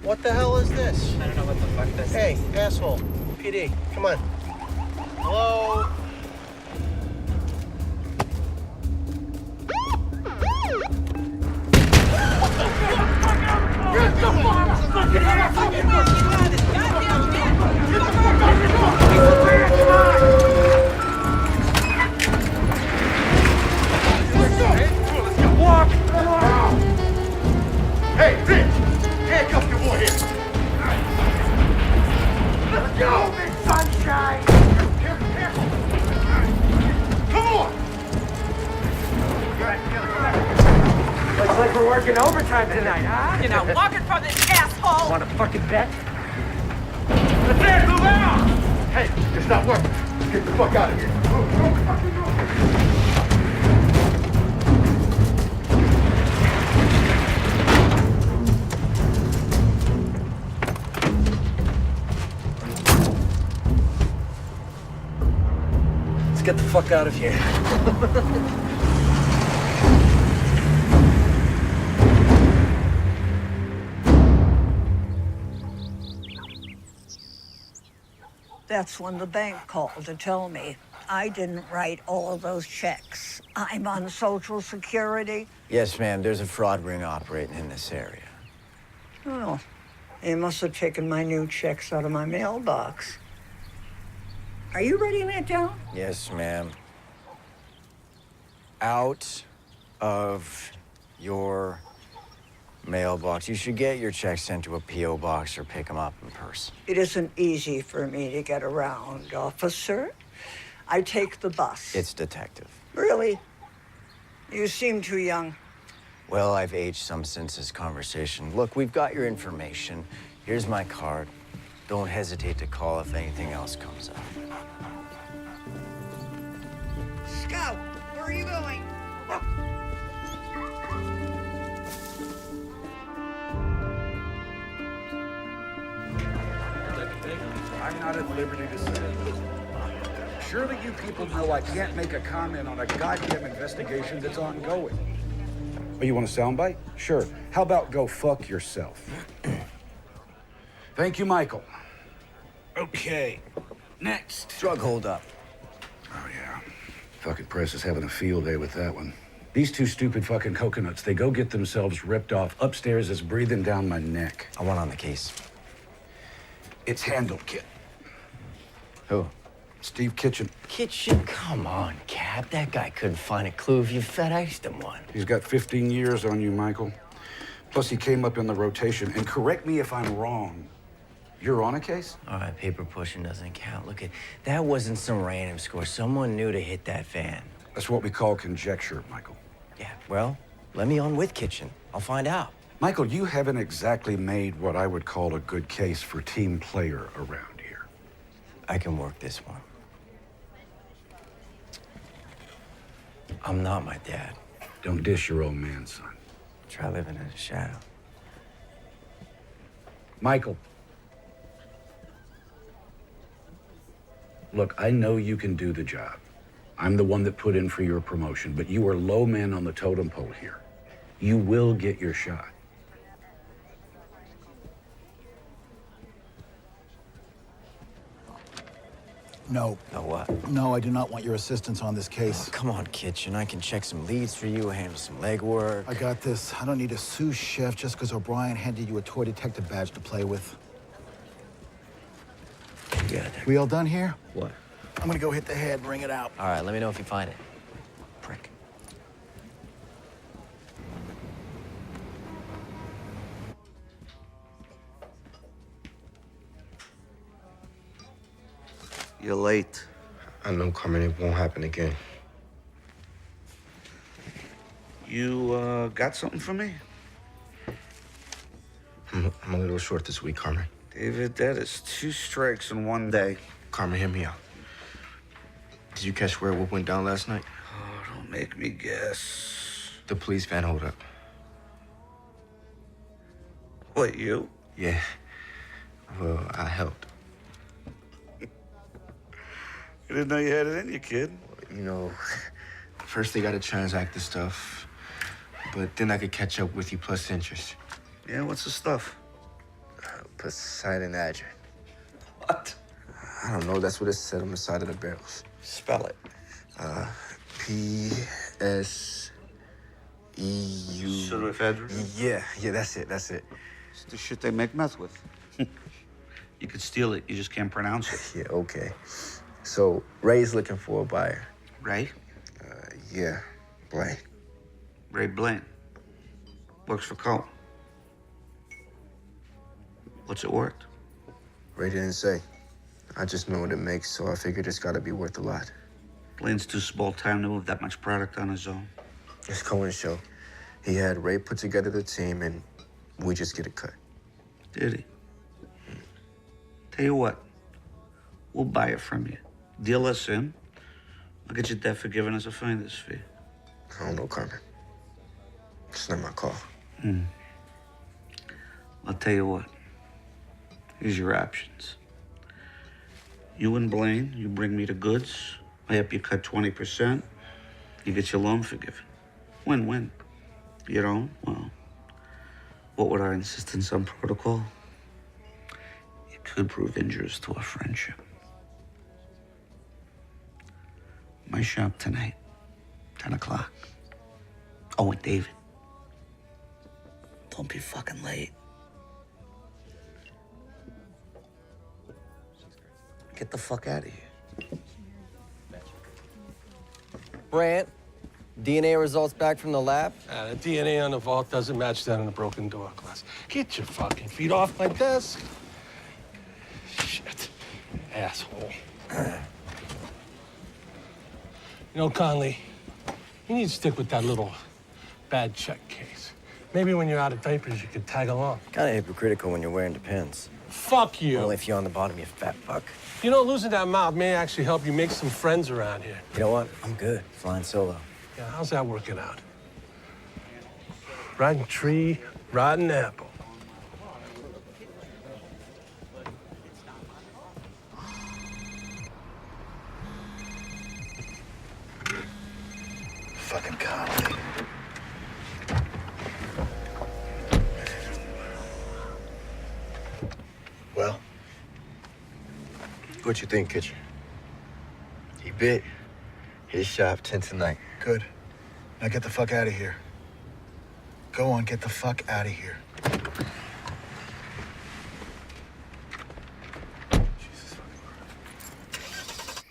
What the hell is this? I don't know what the fuck this is. Hey, asshole. PD, come on. Hello? Get the fucking walk! Hey, Rich! Handcuff your boy here! Let's go, big sunshine! Careful! Come on! Looks like we're working overtime tonight, huh? You're not walking from this asshole! Want a fucking bet? That's it! Move out! Hey, it's not working. Get the fuck out of here. Move. Let's get the fuck out of here. That's when the bank called to tell me I didn't write all of those checks. I'm on Social Security. Yes, ma'am. There's a fraud ring operating in this area. Oh, they must have taken my new checks out of my mailbox. Are you writing that down? Yes, ma'am. Out of your mailbox. You should get your checks sent to a P.O. box or pick them up in person. It isn't easy for me to get around, officer. I take the bus. It's detective. Really? You seem too young. Well, I've aged some since this conversation. Look, we've got your information. Here's my card. Don't hesitate to call if anything else comes up. Scout, where are you going? I'm not at liberty to say. Surely you people know I can't make a comment on a goddamn investigation that's ongoing. Oh, you want a soundbite? Sure. How about go fuck yourself? Thank you, Michael. Okay. Next. Drug holdup. Oh, yeah. Fucking press is having a field day with that one. These two stupid fucking coconuts, they go get themselves ripped off. Upstairs is breathing down my neck. I want on the case. It's handled, kid. Who? Steve Kitchen. Kitchen? Come on, Cap. That guy couldn't find a clue if you FedExed him one. He's got 15 years on you, Michael. Plus, he came up in the rotation. And correct me if I'm wrong, you're on a case? All right, paper pushing doesn't count. Look, that wasn't some random score. Someone knew to hit that van. That's what we call conjecture, Michael. Yeah, well, let me on with Kitchen. I'll find out. Michael, you haven't exactly made what I would call a good case for team player around here. I can work this one. I'm not my dad. Don't dish your own man, son. Try living in the shadow. Michael. Look, I know you can do the job. I'm the one that put in for your promotion, but you are low man on the totem pole here. You will get your shot. No. No what? No, I do not want your assistance on this case. Oh, come on, Kitchen. I can check some leads for you, handle some legwork. I got this. I don't need a sous chef just because O'Brien handed you a toy detective badge to play with. You got it there. We all done here? What? I'm gonna go hit the head, bring it out. All right, let me know if you find it. Prick. You're late. I know, Carmen, it won't happen again. You, got something for me? I'm a little short this week, Carmen. David, that is 2 strikes in one day. Carmen, hear me out. Did you catch where what went down last night? Oh, don't make me guess. The police van hold up. What, you? Yeah. Well, I helped. I didn't know you had it in you, kid. You know, first they gotta transact the stuff, but then I could catch up with you plus interest. Yeah, what's the stuff? Poseidon Adrian. What? I don't know. That's what it said on the side of the barrels. Spell it. P-S-E-U. Pseudoephedrine? Yeah, that's it. It's the shit they make meth with. You could steal it, you just can't pronounce it. Yeah, okay. So Ray's looking for a buyer. Ray? Yeah, Blaine. Ray Blaine. Works for Cole. What's it worth? Ray didn't say. I just know what it makes, so I figured it's gotta be worth a lot. Blaine's too small time to move that much product on his own. It's Cohen's show. He had Ray put together the team, and we just get a cut. Did he? Tell you what, we'll buy it from you. Deal us in. I'll get your debt forgiven as a finder's fee. I don't know, Carmen. It's not my call. I'll tell you what. Here's your options. You and Blaine, you bring me the goods. I help you cut 20%. You get your loan forgiven. Win-win. You don't? Well, what with our insistence on protocol? It could prove injurious to our friendship. My shop tonight, 10 o'clock. Oh, and David, don't be fucking late. Get the fuck out of here. Brant, DNA results back from the lab? The DNA on the vault doesn't match that on the broken door glass. Get your fucking feet off my desk. Shit. Asshole. You know, Conley, you need to stick with that little bad check case. Maybe when you're out of diapers, you could tag along. Kind of hypocritical when you're wearing Depends. Fuck you. Only if you're on the bottom, you fat fuck. You know, losing that mouth may actually help you make some friends around here. You know what? I'm good. Flying solo. Yeah, how's that working out? Rotten tree, rotten apple. Fucking Conley. Well? What you think, Kitchen? He bit. His shop 10 tonight. Good. Now get the fuck out of here. Go on, get the fuck out of here. Jesus fucking Christ.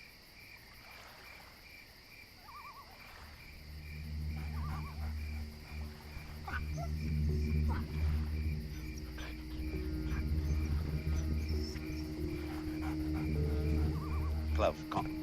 Glove, come.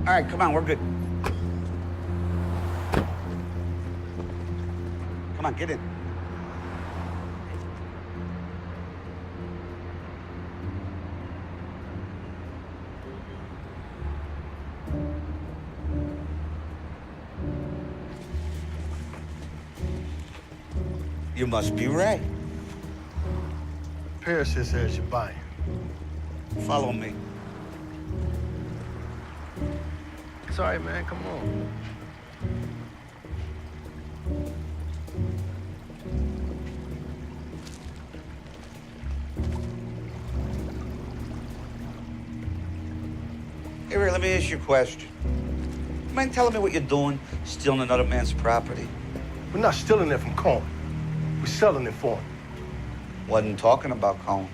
All right, come on, we're good. Come on, get in. You must be Ray. Paris is there's your buyer. Follow me. Sorry, man, come on. Hey, Ray, let me ask you a question. You mind telling me what you're doing, stealing another man's property? We're not stealing it from Cohen. We're selling it for him. Wasn't talking about Cohen.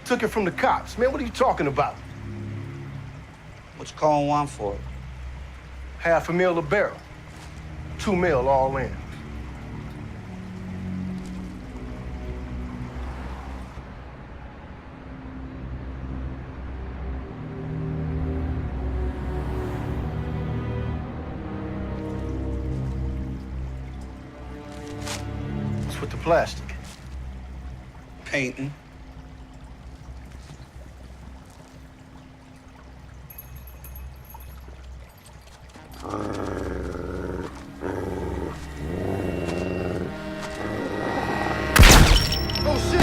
Took it from the cops. Man, what are you talking about? What's Cohen want for it? $500,000 a barrel. $2 million all in. What's with the plastic? Painting. Oh, shit!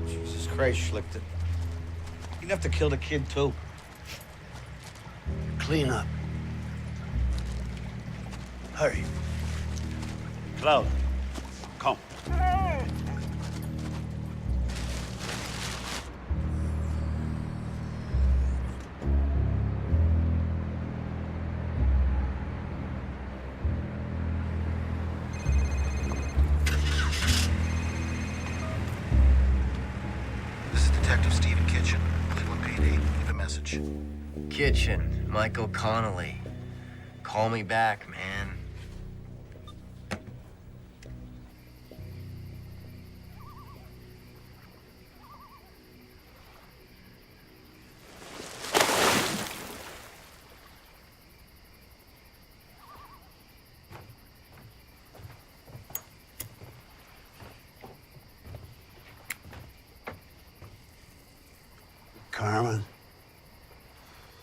Jesus Christ, Schlichter. You'd have to kill the kid, too. Clean up. Hurry. Cloud, come. This is Detective Stephen Kitchen, Cleveland PD. Leave a message. Kitchen, Michael Connolly. Call me back, man. Carmen,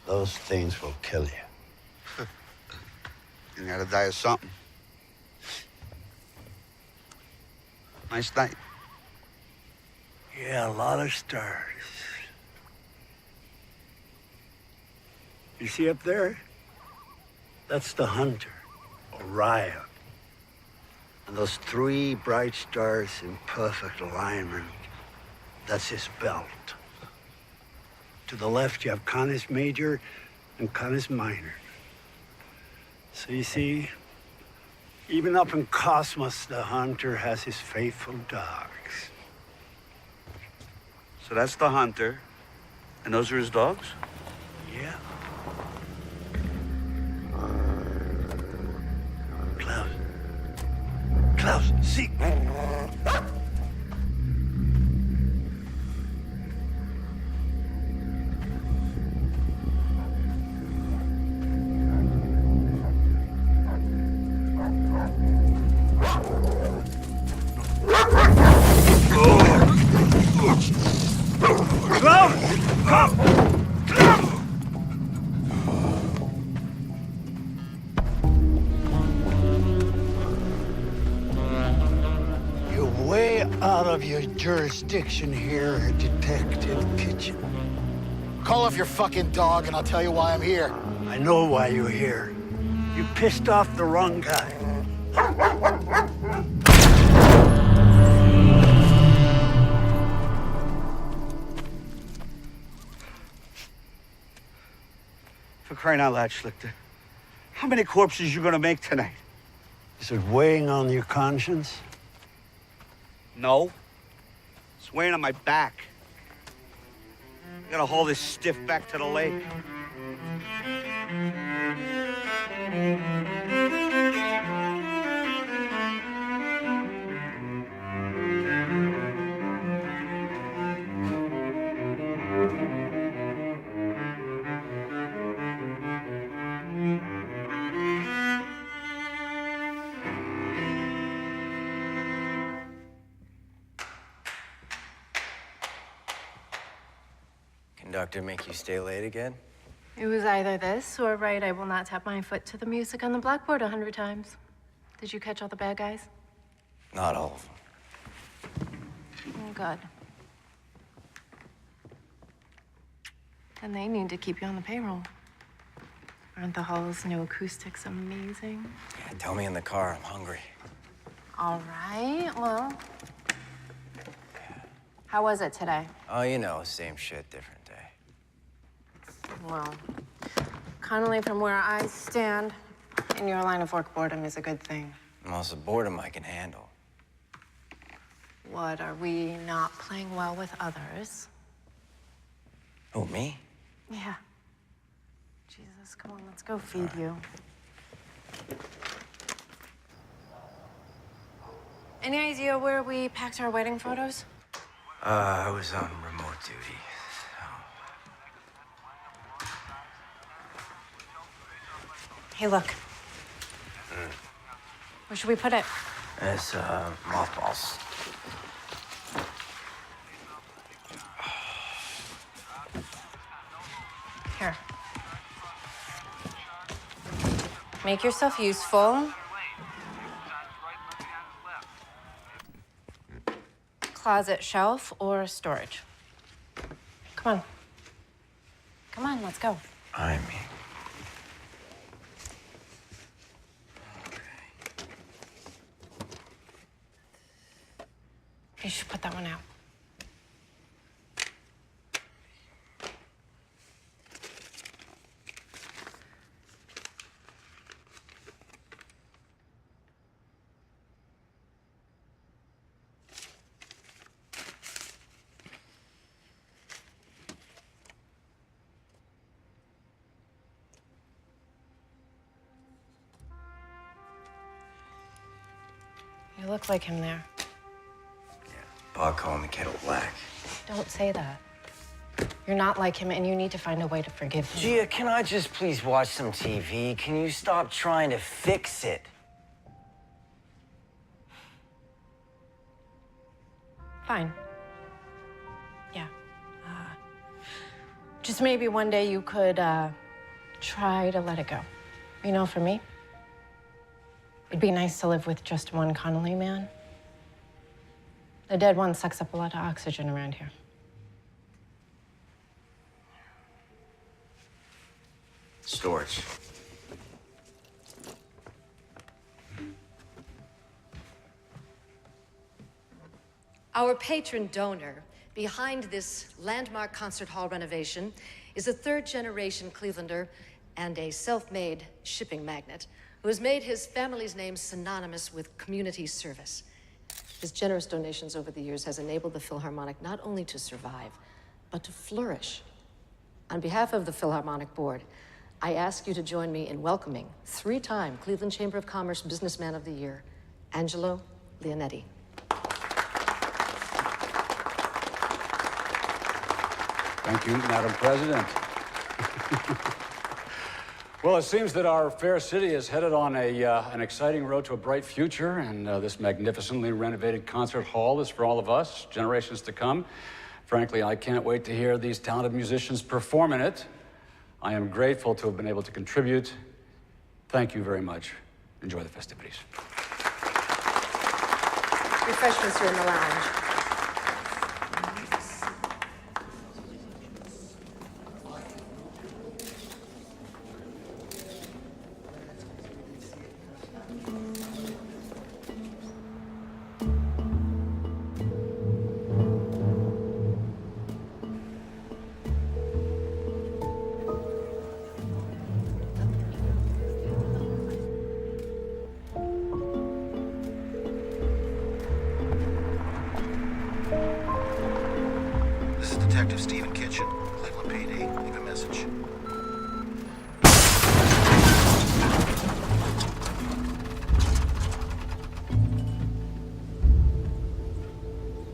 those things will kill you. You gotta die of something. Nice night. Yeah, a lot of stars. You see up there? That's the hunter, Orion. And those three bright stars in perfect alignment, that's his belt. To the left, you have Canis Major and Canis Minor. So you see, even up in Cosmos, the hunter has his faithful dogs. So that's the hunter, and those are his dogs? Yeah. Klaus. Klaus, see. You're way out of your jurisdiction here, Detective Kitchen. Call off your fucking dog and I'll tell you why I'm here. I know why you're here. You pissed off the wrong guy. For crying out loud, Schlichter. How many corpses you gonna make tonight? Is it weighing on your conscience? No. It's weighing on my back. I gotta haul this stiff back to the lake. Conductor make you stay late again? It was either this or right, I will not tap my foot to the music on the blackboard 100 times. Did you catch all the bad guys? Not all of them. Oh, good. Then they need to keep you on the payroll. Aren't the hall's new acoustics amazing? Yeah, tell me in the car, I'm hungry. All right, well. How was it today? Oh, you know, same shit, different day. Well, Connolly, from where I stand, in your line of work, boredom is a good thing. Most of boredom I can handle. What, are we not playing well with others? Oh, me? Yeah. Jesus, come on, let's go feed you. Any idea where we packed our wedding photos? I was on remote duty. Hey, look. Where should we put it? It's, mothballs. Here. Make yourself useful. Closet, shelf, or storage. Come on. Come on, let's go. I mean. You should put that one out. You look like him there. Bob calling the kettle black. Don't say that. You're not like him, and you need to find a way to forgive him. Gia, can I just please watch some TV? Can you stop trying to fix it? Fine. Yeah. Just maybe one day you could try to let it go. You know, for me, it'd be nice to live with just one Connolly man. The dead one sucks up a lot of oxygen around here. Storage. Our patron donor behind this landmark concert hall renovation is a third-generation Clevelander and a self-made shipping magnate who has made his family's name synonymous with community service. His generous donations over the years has enabled the Philharmonic not only to survive, but to flourish. On behalf of the Philharmonic Board, I ask you to join me in welcoming three-time Cleveland Chamber of Commerce Businessman of the Year, Angelo Leonetti. Thank you, Madam President. Well, it seems that our fair city is headed on an exciting road to a bright future, and this magnificently renovated concert hall is for all of us, generations to come. Frankly, I can't wait to hear these talented musicians perform in it. I am grateful to have been able to contribute. Thank you very much. Enjoy the festivities. Refreshments are in the lounge. Detective Stephen Kitchen, Cleveland PD. Leave a message.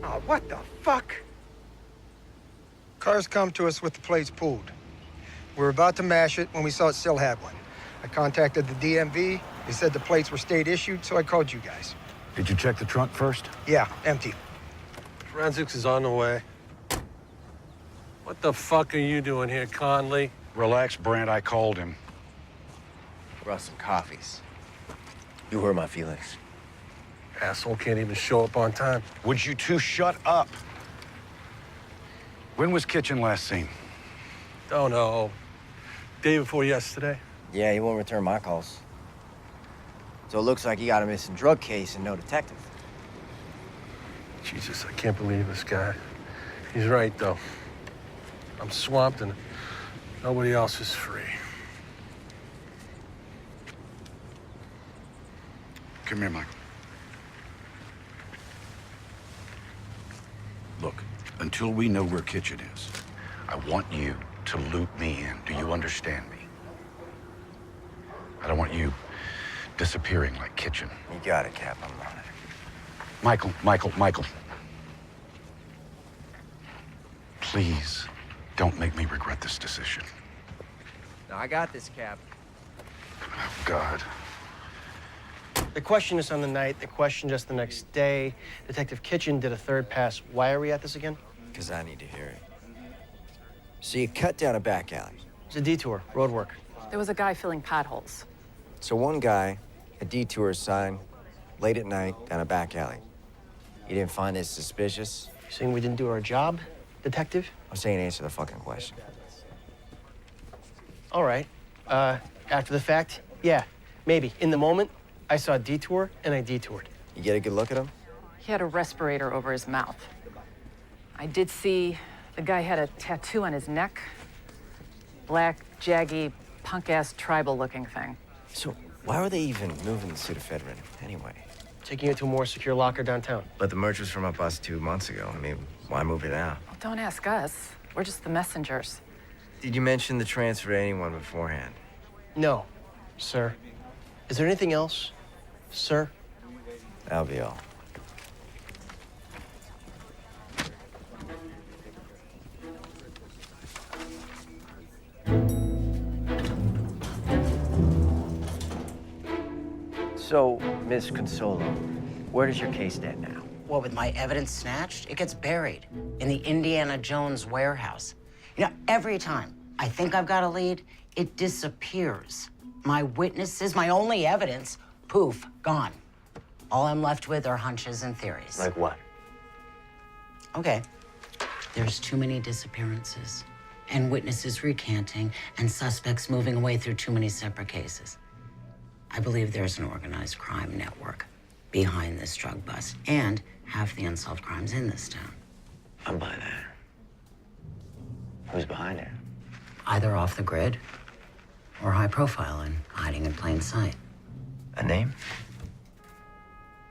Oh, what the fuck? Cars come to us with the plates pulled. We were about to mash it when we saw it still had one. I contacted the DMV. They said the plates were state issued, so I called you guys. Did you check the trunk first? Yeah, empty. Forensics is on the way. What the fuck are you doing here, Conley? Relax, Brent. I called him. Brought some coffees. You hurt my feelings. Asshole can't even show up on time. Would you two shut up? When was Kitchen last seen? Don't know. Day before yesterday. Yeah, he won't return my calls. So it looks like he got a missing drug case and no detective. Jesus, I can't believe this guy. He's right, though. I'm swamped and nobody else is free. Come here, Michael. Look, until we know where Kitchen is, I want you to loop me in. Do you understand me? I don't want you disappearing like Kitchen. You got it, Cap. I'm on it. Michael. Please, don't make me regret this decision. No, I got this, Cap. Oh, God. They questioned us on the night. They questioned us the next day. Detective Kitchen did a third pass. Why are we at this again? Because I need to hear it. So you cut down a back alley, It's a detour, road work. There was a guy filling potholes. So one guy, a detour sign, late at night down a back alley. You didn't find this suspicious? You saying we didn't do our job, detective? I'm saying answer the fucking question. All right. After the fact, yeah, maybe. In the moment, I saw a detour and I detoured. You get a good look at him? He had a respirator over his mouth. I did see the guy had a tattoo on his neck. Black, jaggy, punk-ass tribal-looking thing. So why were they even moving the pseudoephedrine anyway? Taking it to a more secure locker downtown. But the merch was from up us 2 months ago. I mean, why move it now? Well, don't ask us. We're just the messengers. Did you mention the transfer to anyone beforehand? No, sir. Is there anything else, sir? That'll be all. So, Miss Consolo, where does your case stand now? Well, with my evidence snatched, it gets buried in the Indiana Jones warehouse. You know, every time I think I've got a lead, it disappears. My witnesses, my only evidence, poof, gone. All I'm left with are hunches and theories. Like what? Okay. There's too many disappearances, and witnesses recanting, and suspects moving away through too many separate cases. I believe there's an organized crime network behind this drug bust, and half the unsolved crimes in this town. I'm by that. Who's behind it? Either off the grid, or high profile and hiding in plain sight. A name?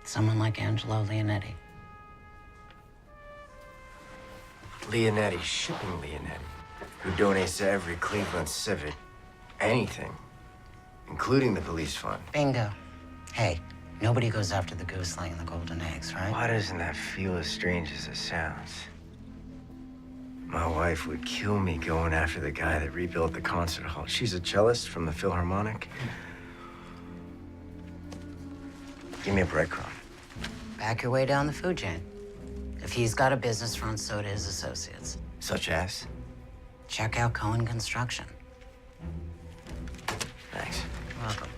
Someone like Angelo Leonetti. Leonetti, shipping Leonetti, who donates to every Cleveland Civic anything, including the police fund. Bingo. Hey, nobody goes after the goose laying the golden eggs, right? Why doesn't that feel as strange as it sounds? My wife would kill me going after the guy that rebuilt the concert hall. She's a cellist from the Philharmonic. Give me a breadcrumb. Back your way down the food chain. If he's got a business front, so do his associates. Such as? Check out Cohen Construction. Thanks. Welcome.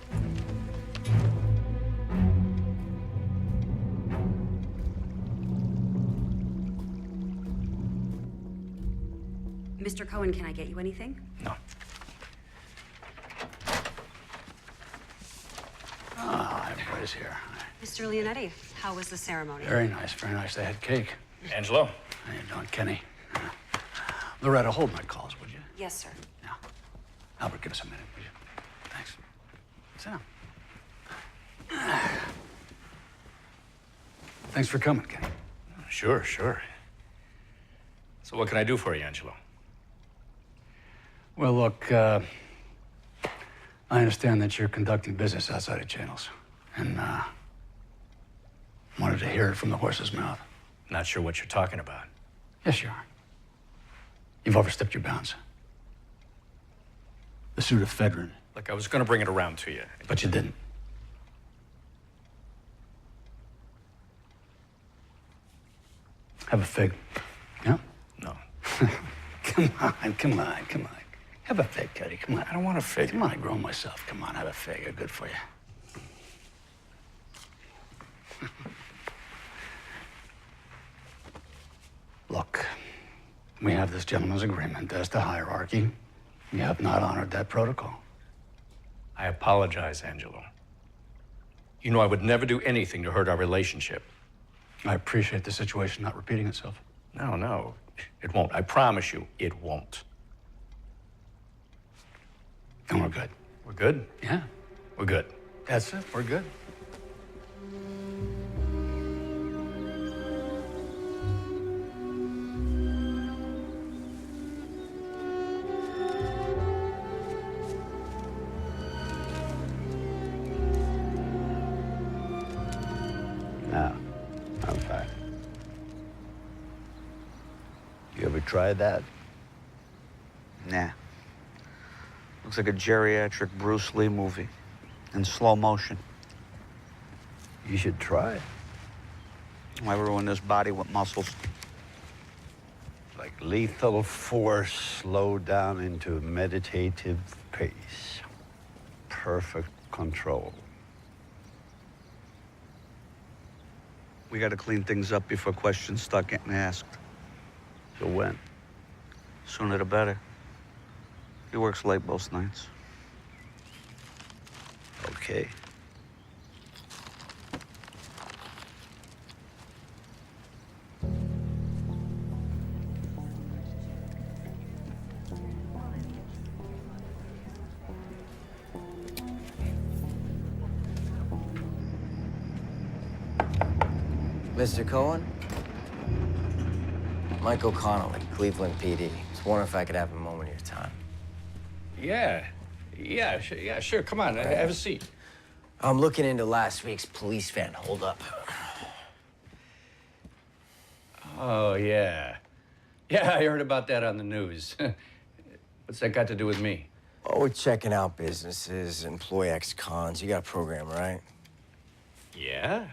Mr. Cohen, can I get you anything? No. Ah, everybody's here. Mr. Leonetti, how was the ceremony? Very nice, very nice. They had cake. Angelo. How you doing, Kenny? Loretta, hold my calls, would you? Yes, sir. Albert, give us a minute, would you? Thanks. Sit down. Thanks for coming, Kenny. Sure, sure. So what can I do for you, Angelo? Well, look, I understand that you're conducting business outside of channels, and wanted to hear it from the horse's mouth. Not sure what you're talking about. Yes, you are. You've overstepped your bounds. The pseudoephedrine. Look, I was going to bring it around to you. But you didn't. Have a fig. Yeah? No. Come on. Have a fig, Cuddy. Come on. I don't want a fig. Come on, I grow myself. Come on, have a fig. They're good for you. Look, we have this gentleman's agreement as to hierarchy. You have not honored that protocol. I apologize, Angelo. You know I would never do anything to hurt our relationship. I appreciate the situation not repeating itself. No, it won't. I promise you, it won't. And we're good. We're good? Yeah. We're good. That's it. We're good. No, I'm fine. You ever tried that? Nah. Looks like a geriatric Bruce Lee movie in slow motion. You should try it. Why ruin this body with muscles? Like Lethal force slowed down into meditative pace. Perfect control. We got to clean things up before questions start getting asked. So when? Sooner the better. He works late most nights. Okay. Mr. Cohen? Michael Connolly, Cleveland PD. Just wondering if I could have a moment of your time. Yeah, sure. Come on, have a seat. I'm looking into last week's police van holdup. Oh, yeah. Yeah, I heard about that on the news. What's that got to do with me? Oh, we're checking out businesses, employee ex-cons. You got a program, right? Yeah.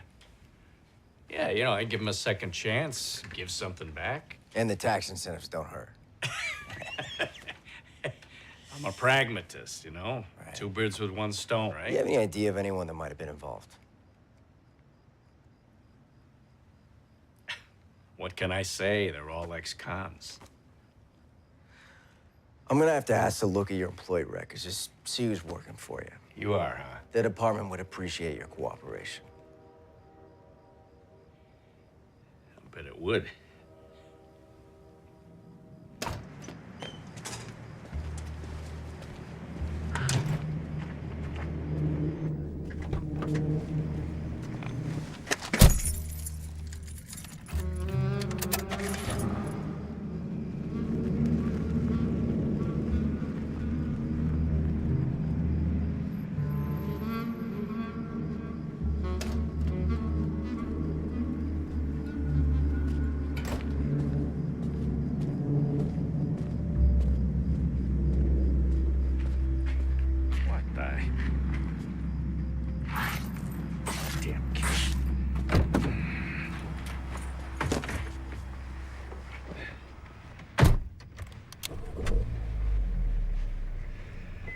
Yeah, you know, I'd give him a second chance, give something back. And the tax incentives don't hurt. I'm a pragmatist, you know? Right. Two birds with one stone, right? Do you have any idea of anyone that might have been involved? What can I say? They're all ex-cons. I'm gonna have to ask to look at your employee records, just see who's working for you. You are, huh? The department would appreciate your cooperation. I bet it would.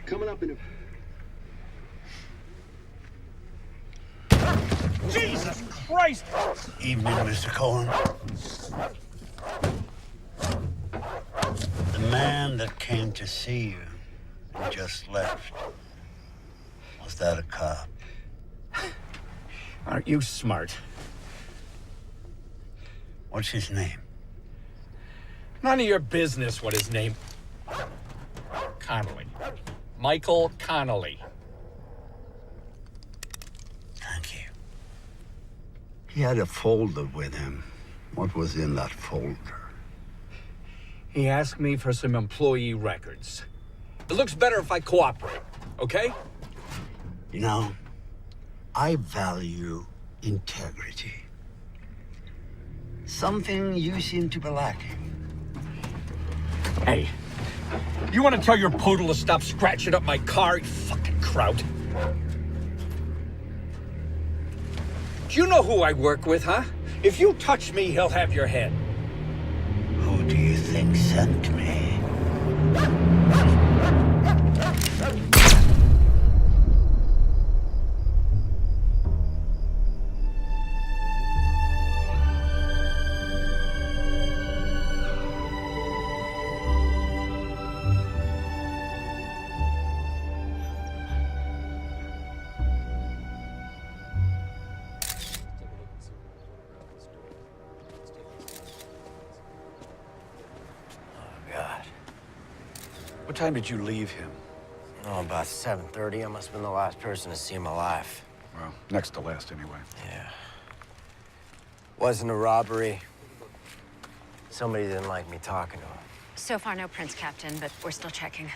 Coming up in Jesus Christ! Evening, Mr. Cohen. The man that came to see you and just left, was that a cop? Aren't you smart? What's his name? None of your business what his name... Connolly. Michael Connolly. Thank you. He had a folder with him. What was in that folder? He asked me for some employee records. It looks better if I cooperate, okay? You know, I value integrity. Something you seem to be lacking. Hey, you want to tell your poodle to stop scratching up my car, you fucking kraut? Do you know who I work with, huh? If you touch me, he'll have your head. Who do you think sent me? What time did you leave him? Oh, about 7:30. I must have been the last person to see him alive. Well, next to last, anyway. Yeah. Wasn't a robbery. Somebody didn't like me talking to him. So far, no prints, Captain, but we're still checking.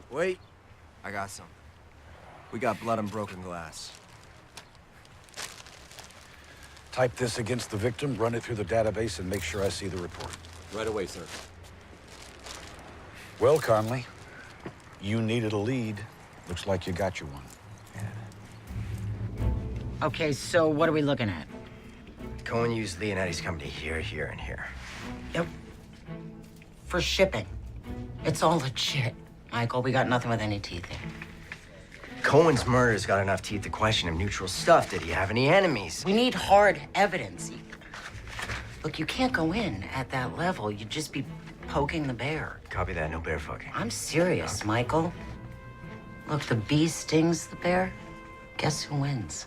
Wait. I got some. We got blood on broken glass. Type this against the victim, run it through the database, and make sure I see the report. Right away, sir. Well, Conley, you needed a lead. Looks like you got you one. Okay, so what are we looking at? Cohen used Leonetti's company here, here, and here. Yep. For shipping. It's all legit. Michael, we got nothing with any teeth here. Cohen's murder's got enough teeth to question him. Neutral stuff. Did he have any enemies? We need hard evidence. Look, you can't go in at that level. You'd just be poking the bear. Copy that. No bear fucking. I'm serious, Michael. Look, the bee stings the bear. Guess who wins?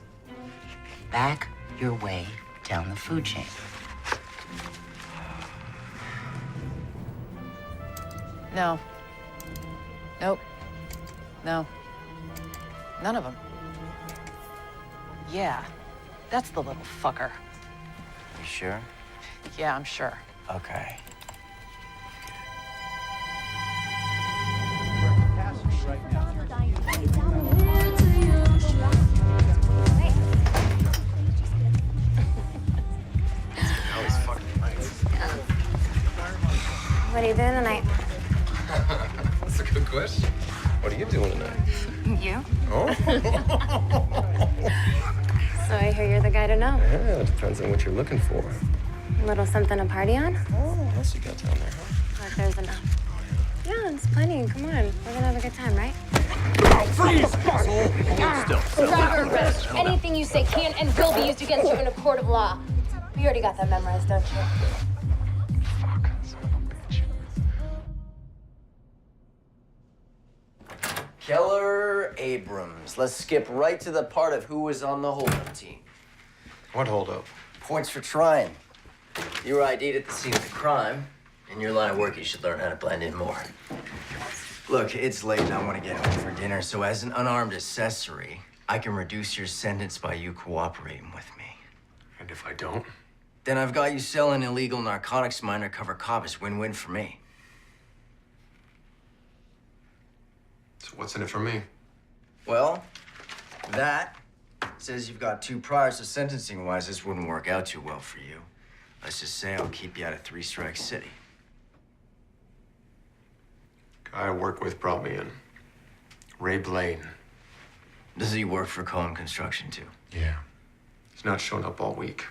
Back your way down the food chain. No. Nope. No. None of them. Yeah, that's the little fucker. You sure? Yeah, I'm sure. Okay. What are you doing tonight? That's a good question. What are you doing tonight? You? Oh. So I hear you're the guy to know. Yeah, it depends on what you're looking for. A little something to party on? Oh, what else you got down there, huh? Look, there's enough. Yeah, it's plenty. Come on. We're gonna have a good time, right? Freeze! Driver arrest. Anything you say can and will be used against you in a court of law. You already got that memorized, don't you? Keller Abrams. Let's skip right to the part of who was on the holdup team. What holdup? Points for trying. You were ID'd at the scene of the crime. In your line of work, you should learn how to blend in more. Look, it's late and I want to get home for dinner, so as an unarmed accessory, I can reduce your sentence by you cooperating with me. And if I don't? Then I've got you selling illegal narcotics to my undercover cop. It's win-win for me. So what's in it for me? Well, that says you've got 2 priors, so sentencing-wise, this wouldn't work out too well for you. Let's just say I'll keep you out of 3 Strike City. Guy I work with brought me in. Ray Blaine. Does he work for Cohen Construction, too? Yeah. He's not shown up all week.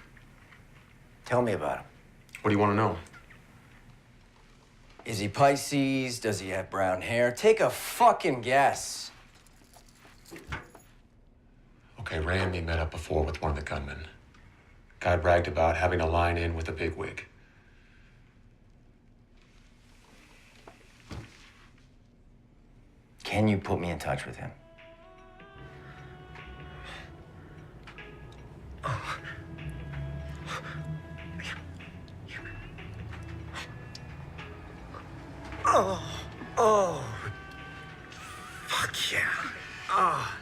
Tell me about him. What do you want to know? Is he Pisces? Does he have brown hair? Take a fucking guess. Okay, Ray and me met up before with one of the gunmen. Guy bragged about having a line in with a bigwig. Can you put me in touch with him? Oh. Fuck yeah. Oh.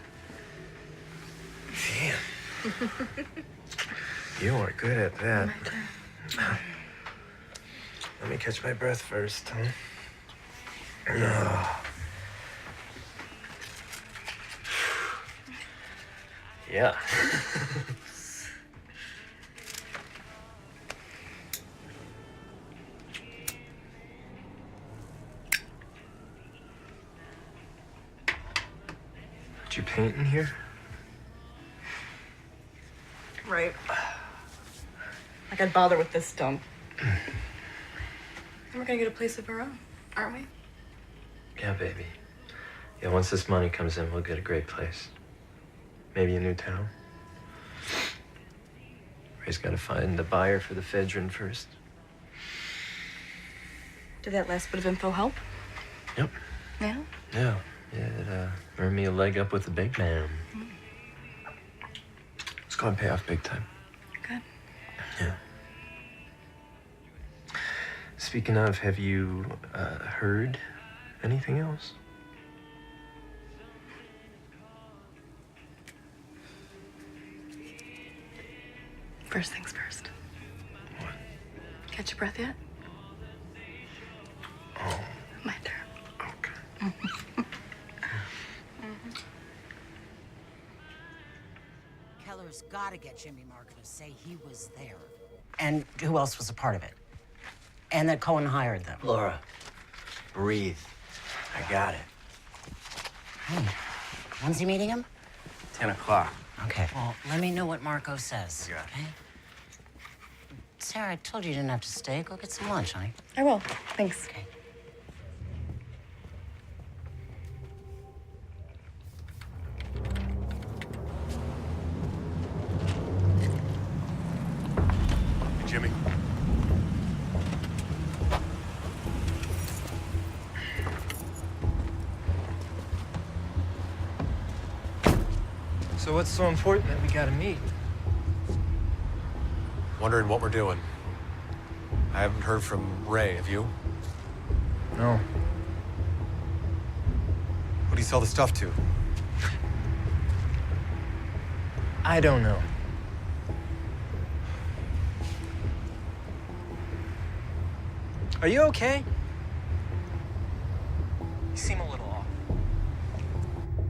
Damn. You are good at that. Let me catch my breath first, huh? Yeah. Did you paint in here? Right. Like I'd bother with this dump. And we're gonna get a place of our own, aren't we? Yeah, baby. Yeah, once this money comes in, we'll get a great place. Maybe a new town. Ray's got to find the buyer for the Fedrin first. Did that last bit of info help? Yep. Yeah? Yeah. Yeah, it earned me a leg up with the big man. It's going to pay off big time. Good. Yeah. Speaking of, have you heard anything else? First things first. What? Catch your breath yet? Oh. My turn. Okay. Keller's got to get Jimmy Marco to say he was there. And who else was a part of it? And that Cohen hired them. Laura, breathe. I got it. Hey, when's he meeting him? 10 o'clock. Okay, well, let me know what Marco says, You got it. okay? Sarah, I told you you didn't have to stay. Go get some lunch, honey. I will. Thanks. Okay. Jimmy. So what's so important that we gotta meet? Wondering what we're doing. I haven't heard from Ray, have you? No. Who do you sell the stuff to? I don't know. Are you okay? You seem a little off.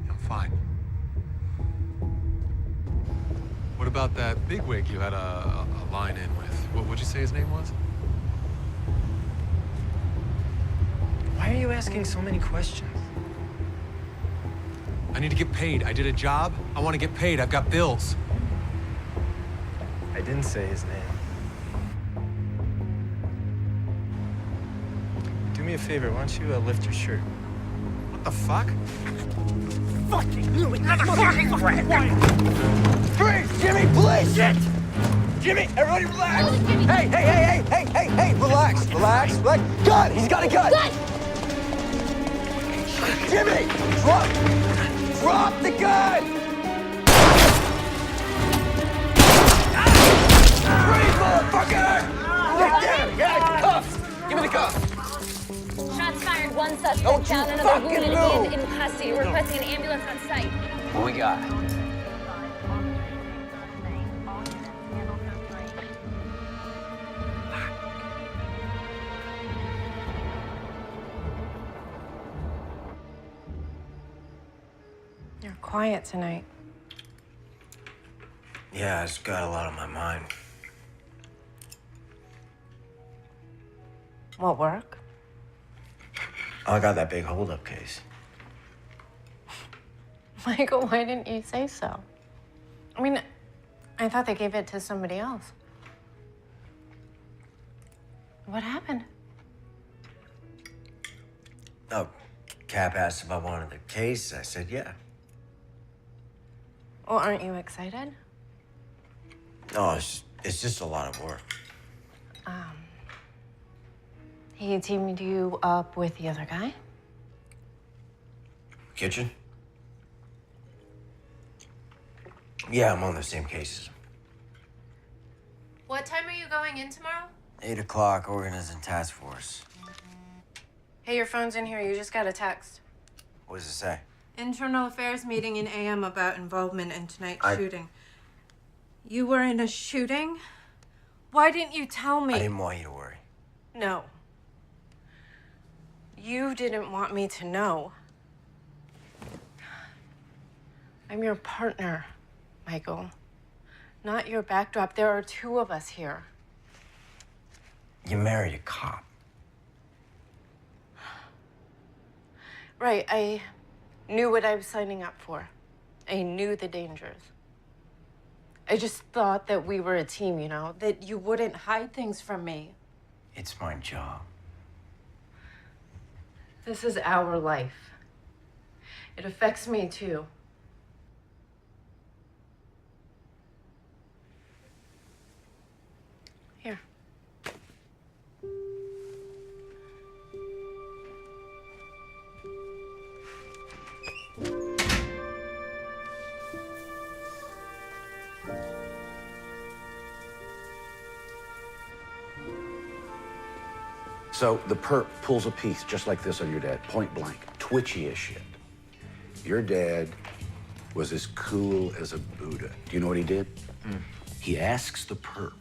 I'm fine. What about that bigwig you had a line in with? What'd you say his name was? Why are you asking so many questions? I need to get paid. I did a job. I want to get paid. I've got bills. I didn't say his name. Do me a favor, why don't you lift your shirt? What the fuck? Fucking knew it! Fucking Freeze! Jimmy, please! Shit! Jimmy, everybody relax! Hey, relax, relax. Gun! He's got a gun! Gun! Jimmy! Drop the gun! Freeze, motherfucker! Right there! Yeah, cuffs! Give me the cuffs! Shots fired, one suspect Don't down, you another fucking wounded move. and in custody. Requesting an ambulance on site. What we got? You're quiet tonight. Yeah, I just got a lot on my mind. What, work? I got that big holdup case. Michael, why didn't you say so? I mean, I thought they gave it to somebody else. What happened? Oh, Cap asked if I wanted the case. I said yeah. Well, aren't you excited? No, it's just a lot of work. He teamed you up with the other guy? Kitchen? Yeah, I'm on the same cases. What time are you going in tomorrow? 8 o'clock, organizing task force. Hey, your phone's in here. You just got a text. What does it say? Internal Affairs meeting in AM about involvement in tonight's I- shooting. You were in a shooting? Why didn't you tell me? I didn't want you to worry. No. You didn't want me to know. I'm your partner, Michael. Not your backdrop. There are two of us here. You married a cop. Right, I knew what I was signing up for. I knew the dangers. I just thought that we were a team, you know, that you wouldn't hide things from me. It's my job. This is our life. It affects me too. Here. So the perp pulls a piece just like this on your dad, point blank, twitchy as shit. Your dad was as cool as a Buddha. Do you know what he did? He asks the perp,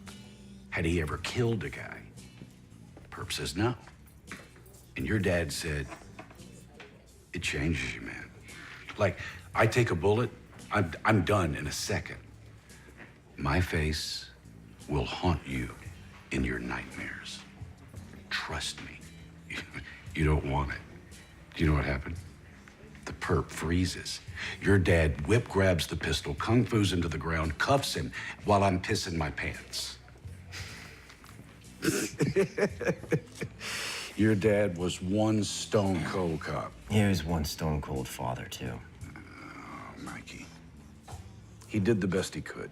had he ever killed a guy? Perp says no. And your dad said, it changes you, man. Like, I take a bullet, I'm done in a second. My face will haunt you in your nightmares. Trust me, you don't want it. Do you know what happened? The perp freezes. Your dad whip grabs the pistol, kung fu's him to the ground, cuffs him while I'm pissing my pants. Your dad was one stone cold cop. He was one stone cold father, too. Oh, Mikey. He did the best he could.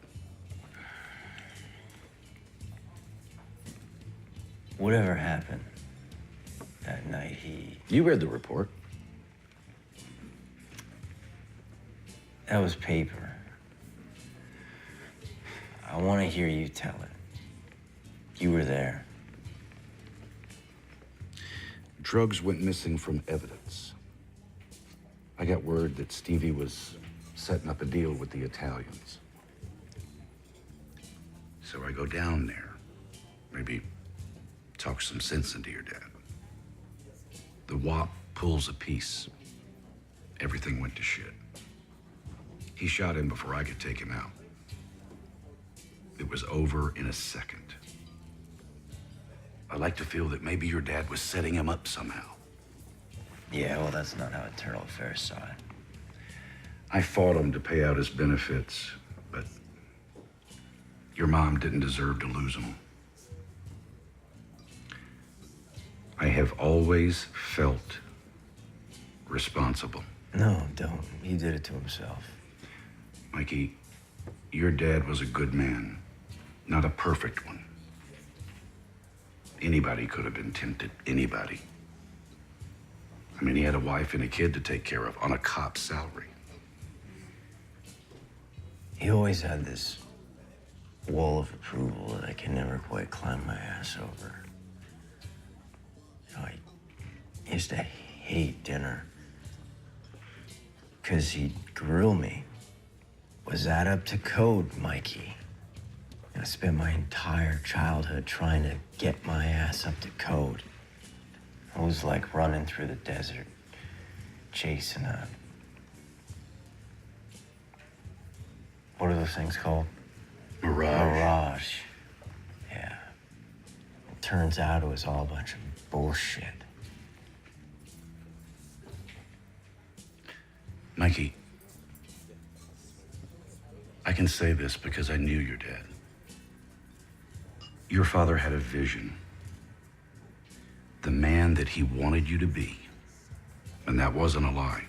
Whatever happened that night, You read the report. That was paper. I want to hear you tell it. You were there. Drugs went missing from evidence. I got word that Stevie was setting up a deal with the Italians. So I go down there. Maybe talk some sense into your dad. The WAP pulls a piece. Everything went to shit. He shot him before I could take him out. It was over in a second. I like to feel that maybe your dad was setting him up somehow. Yeah, well, that's not how Eternal Affairs saw it. I fought him to pay out his benefits, but your mom didn't deserve to lose him. I have always felt responsible. No, don't. He did it to himself. Mikey, your dad was a good man, not a perfect one. Anybody could have been tempted, anybody. I mean, he had a wife and a kid to take care of on a cop's salary. He always had this wall of approval that I can never quite climb my ass over. You know, I used to hate dinner because he'd grill me. Was that up to code, Mikey? I spent my entire childhood trying to get my ass up to code. It was like running through the desert, chasing a... What are those things called? Mirage. Mirage. Yeah. It turns out it was all a bunch of bullshit. Mikey, I can say this because I knew your dad. Your father had a vision. The man that he wanted you to be. And that wasn't a lie.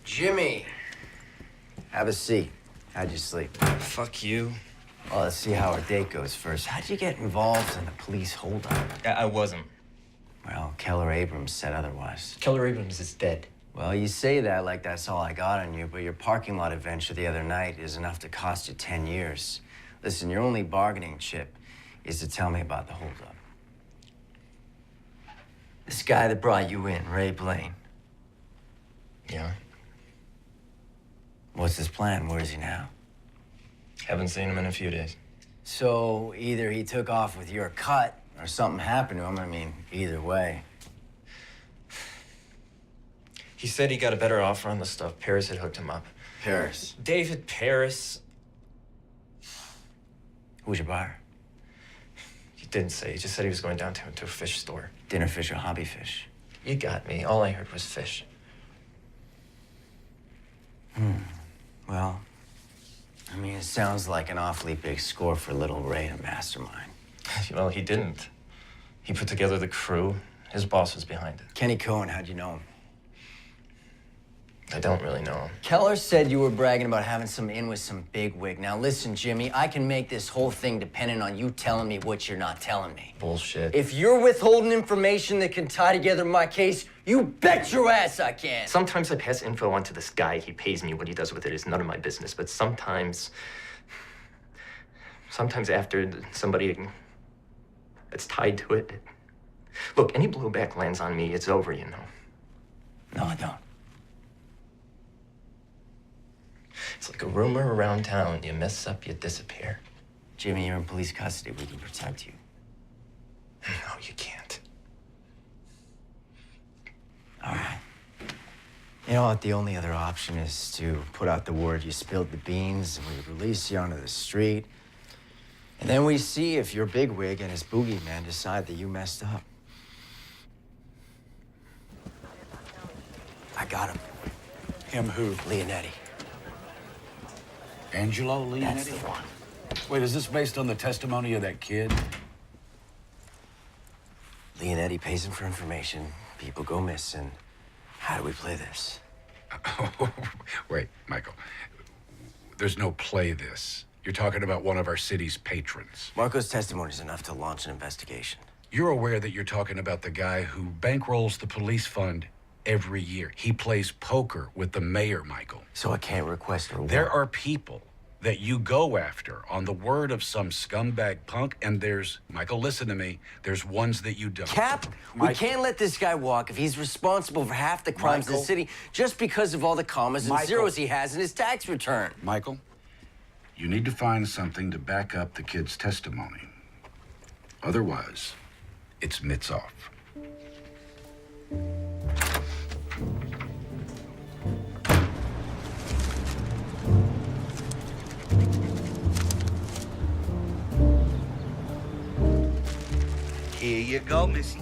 Jimmy! Have a seat. How'd you sleep? Fuck you. Well, let's see how our date goes first. How'd you get involved in the police holdup? I wasn't. Well, Keller Abrams said otherwise. Keller Abrams is dead. Well, you say that like that's all I got on you, but your parking lot adventure the other night is enough to cost you 10 years. Listen, your only bargaining chip is to tell me about the holdup. This guy that brought you in, Ray Blaine. Yeah? What's his plan? Where is he now? Haven't seen him in a few days. So either he took off with your cut or something happened to him. I mean, either way. He said he got a better offer on the stuff. Paris had hooked him up. Paris? David Paris. Who's your buyer? He didn't say. He just said he was going downtown to a fish store. Dinner fish or hobby fish? You got me. All I heard was fish. Well, I mean, it sounds like an awfully big score for little Ray to mastermind. Well, he didn't. He put together the crew. His boss was behind it. Kenny Cohen, how'd you know him? I don't really know him. Keller said you were bragging about having some in with some bigwig. Now listen, Jimmy, I can make this whole thing dependent on you telling me what you're not telling me. Bullshit. If you're withholding information that can tie together my case, you bet your ass I can. Sometimes I pass info on to this guy. He pays me. What he does with it is none of my business. But sometimes after somebody that's tied to it. Look, any blowback lands on me, it's over, you know. No, I don't. It's like a rumor around town. You mess up, you disappear. Jimmy, you're in police custody. We can protect you. No, you can't. All right. You know what? The only other option is to put out the word you spilled the beans and we release you onto the street. And then we see if your bigwig and his boogeyman decide that you messed up. I got him. Him who? Leonetti. Angelo Leonetti? That's the one. Wait, is this based on the testimony of that kid? Leonetti pays him for information. People go missing. How do we play this? Wait, Michael. There's no play this. You're talking about one of our city's patrons. Marco's testimony is enough to launch an investigation. You're aware that you're talking about the guy who bankrolls the police fund every year. He plays poker with the mayor, Michael. So I can't request a reward. There are people that you go after on the word of some scumbag punk, and there's, Michael, listen to me, there's ones that you don't. Cap, we can't let this guy walk if he's responsible for half the crimes in the city just because of all the commas and zeros he has in his tax return. Michael, you need to find something to back up the kid's testimony. Otherwise, it's mitts off. Here you go, Missy.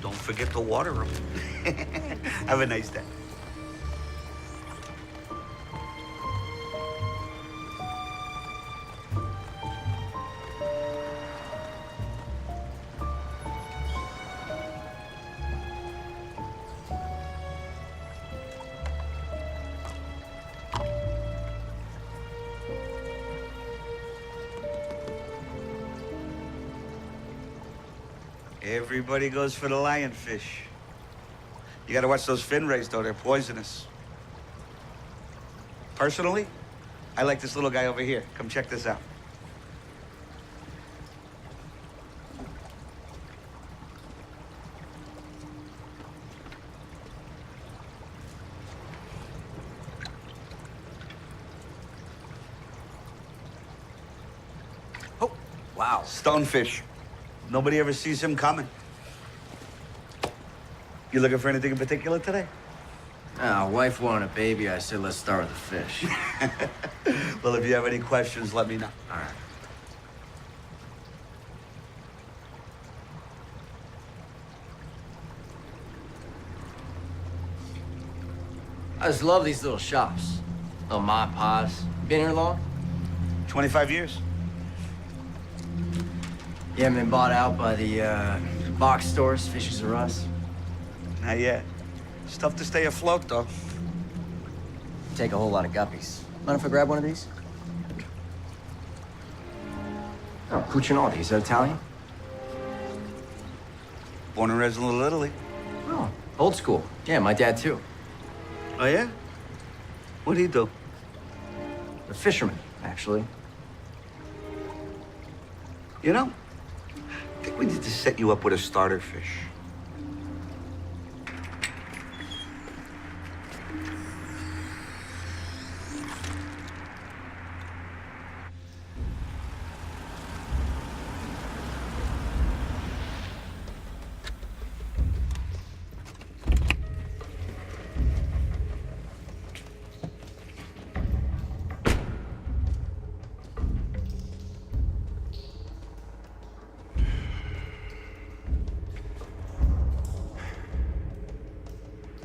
Don't forget to water them. Have a nice day. Everybody goes for the lionfish. You gotta watch those fin rays, though. They're poisonous. Personally, I like this little guy over here. Come check this out. Oh, wow. Stonefish. Nobody ever sees him coming. You looking for anything in particular today? Wife wanted a baby. I said, let's start with the fish. Well, if you have any questions, let me know. All right. I just love these little shops. Little ma and pa's. Been here long? 25 years. You haven't been bought out by the box stores, Fishes R Us? Not yet. It's tough to stay afloat, though. Take a whole lot of guppies. Mind if I grab one of these? Oh, Cucinotti. Is that Italian? Born and raised in Little Italy. Oh, old school. Yeah, my dad, too. Oh, yeah? What'd he do? A fisherman, actually. You know, I think we need to set you up with a starter fish.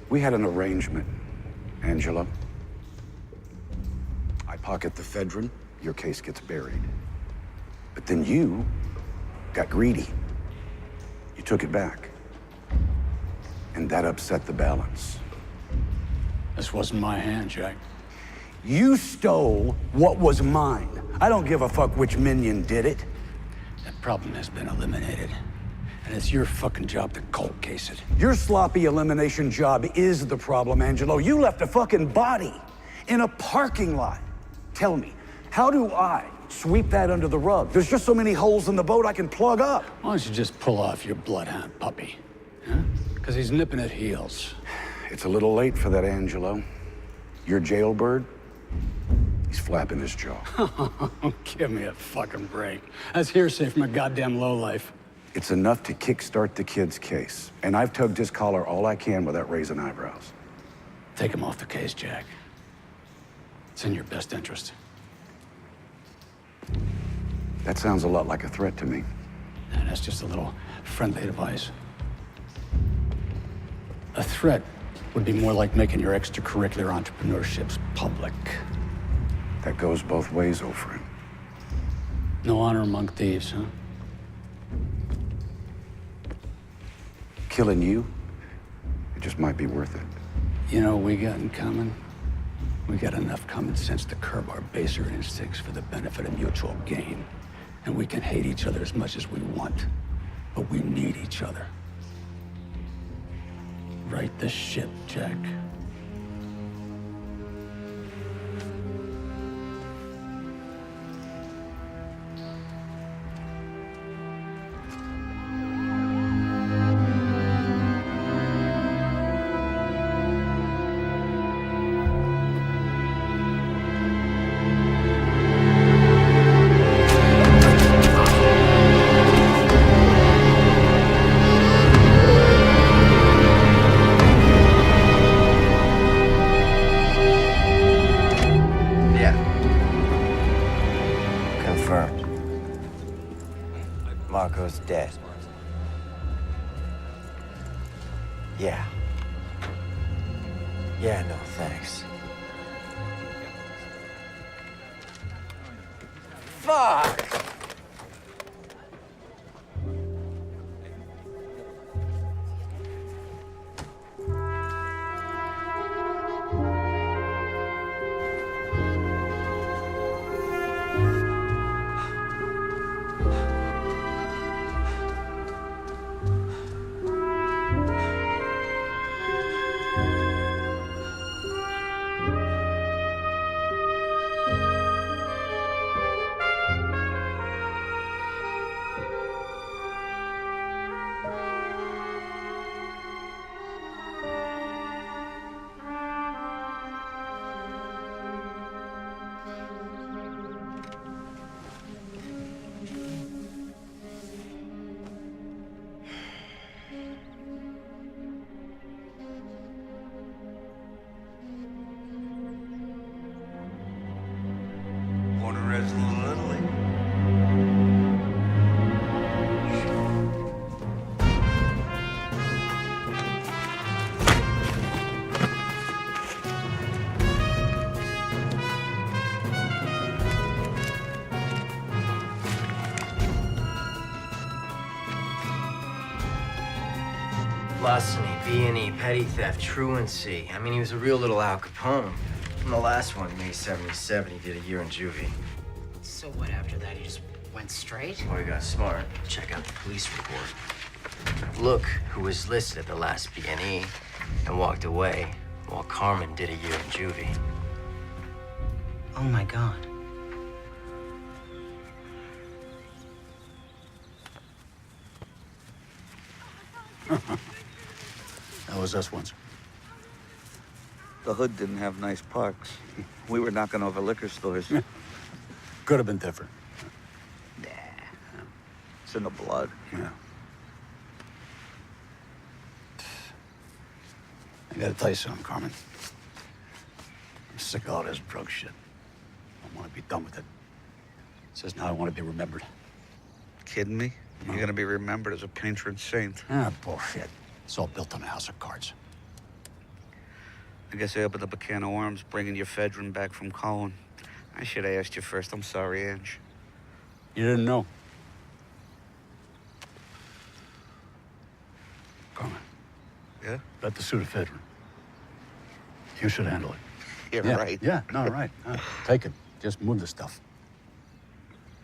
We had an arrangement, Angelo. I pocket the ephedrine, your case gets buried. But then you got greedy. You took it back. And that upset the balance. This wasn't my hand, Jack. You stole what was mine. I don't give a fuck which minion did it. That problem has been eliminated. And it's your fucking job to cold case it. Your sloppy elimination job is the problem, Angelo. You left a fucking body in a parking lot. Tell me, how do I sweep that under the rug? There's just so many holes in the boat I can plug up. Why don't you just pull off your bloodhound puppy? Huh? Because he's nipping at heels. It's a little late for that, Angelo. Your jailbird, he's flapping his jaw. Give me a fucking break. That's hearsay from a goddamn lowlife. It's enough to kickstart the kid's case. And I've tugged his collar all I can without raising eyebrows. Take him off the case, Jack. It's in your best interest. That sounds a lot like a threat to me. And that's just a little friendly advice. A threat would be more like making your extracurricular entrepreneurships public. That goes both ways, old friend. No honor among thieves, huh? Killing you, it just might be worth it. You know what we got in common? We got enough common sense to curb our baser instincts for the benefit of mutual gain. And we can hate each other as much as we want, but we need each other. Right the ship, Jack. Yeah. Confirmed. Marco's dead. Yeah. Yeah, no, thanks. Fuck! Larceny, B&E, petty theft, truancy. I mean, he was a real little Al Capone. And the last one, May 77, he did a year in juvie. So what, after that, he just went straight? Boy, he got smart. Check out the police report. Look who was listed at the last B&E and walked away while Carmen did a year in juvie. Oh, my God. That was us once. The hood didn't have nice parks. We were knocking over liquor stores. Could have been different. It's in the blood. Yeah. I gotta tell you something, Carmen. I'm sick of all this drug shit. I want to be done with it. Says now I want to be remembered. Kidding me? You're gonna be remembered as a patron saint. Ah, bullshit. It's all built on a house of cards. I guess I opened up a can of worms bringing your Fedrin back from Colin. I should have asked you first. I'm sorry, Ange. You didn't know. Carmen. Yeah? Got the Sudafedrin. You should handle it. You're yeah, right. Yeah, no, right. Take it. Just move the stuff.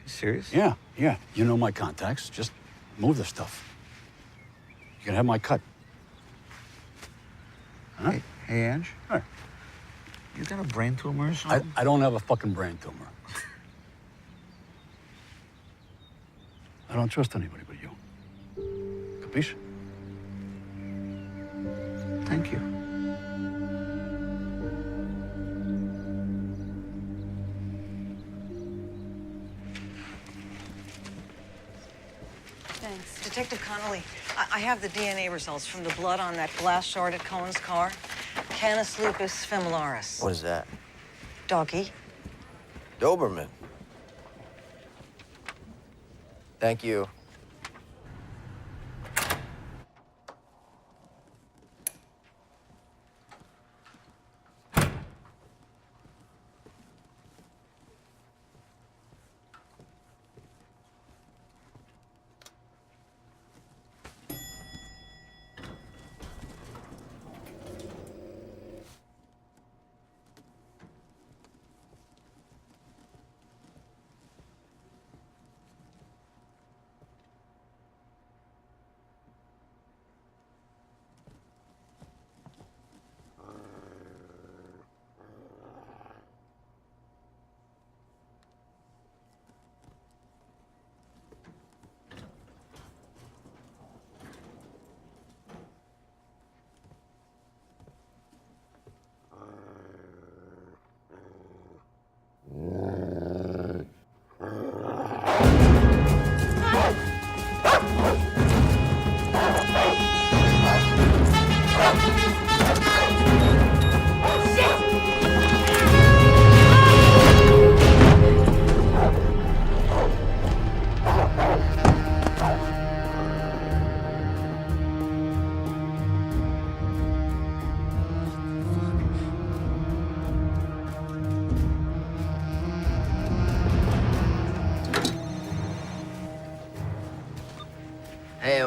You serious? Yeah, yeah. You know my contacts. Just move the stuff. You can have my cut. Huh? Hey, Ange? Hey. You got a brain tumor or something? I don't have a fucking brain tumor. I don't trust anybody but you. Capiche? Thank you. Thanks. Detective Connolly, I have the DNA results from the blood on that glass shard at Cohen's car. Canis lupus familiaris. What is that? Doggy. Doberman. Thank you.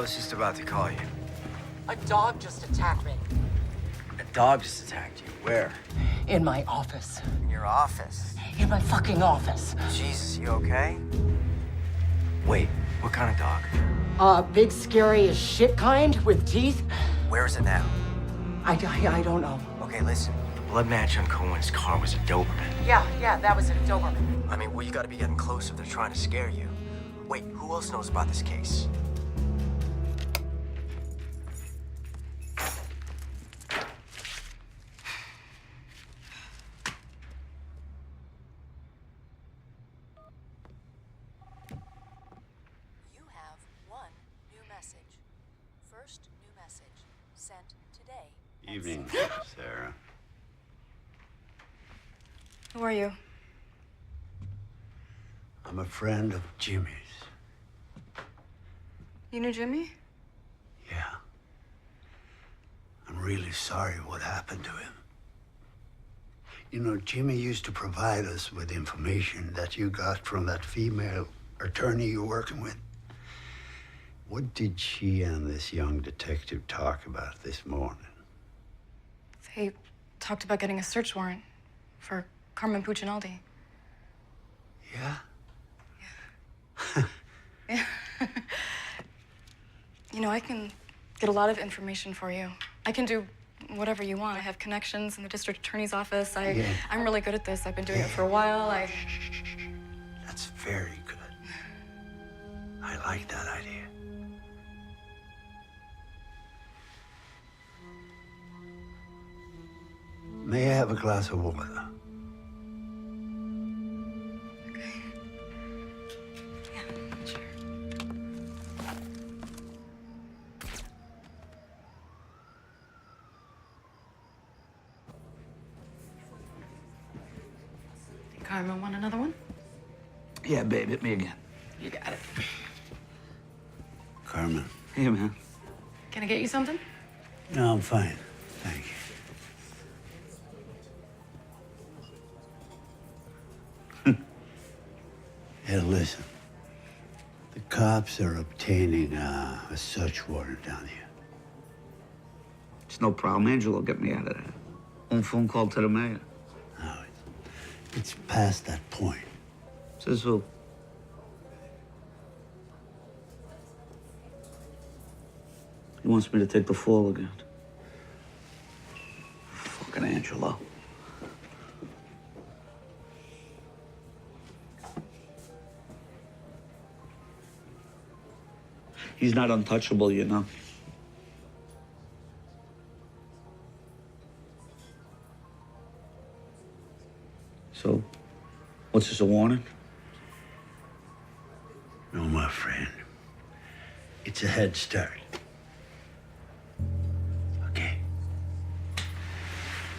was just about to call you. A dog just attacked me. A dog just attacked you. Where? In my office. In your office? In my fucking office. Jesus, you okay? Wait, what kind of dog? Big, scary as shit kind with teeth. Where is it now? I don't know. Okay, listen. The blood match on Cohen's car was a Doberman. Yeah, that was a Doberman. I mean, well, you gotta be getting close if they're trying to scare you. Wait, who else knows about this case? You have one new message. First new message sent today. Evening, Sarah. Who are you? I'm a friend of Jimmy's. You knew Jimmy? Yeah. I'm really sorry what happened to him. You know, Jimmy used to provide us with information that you got from that female attorney you're working with. What did she and this young detective talk about this morning? They talked about getting a search warrant for Carmen Puccinaldi. Yeah? Yeah. You know, I can get a lot of information for you. I can do whatever you want. I have connections in the district attorney's office. I'm really good at this. I've been doing it for a while. That's very good. I like that idea. May I have a glass of water? Carmen, want another one? Yeah, babe, hit me again. You got it. Carmen. Hey, man. Can I get you something? No, I'm fine. Thank you. Hey, listen. The cops are obtaining a search warrant down here. It's no problem. Angelo will get me out of there. One phone call to the mayor. No, it's past that point. Says who? He wants me to take the fall again. Fucking Angelo. He's not untouchable, you know. So, what's this, a warning? No, my friend. It's a head start. Okay.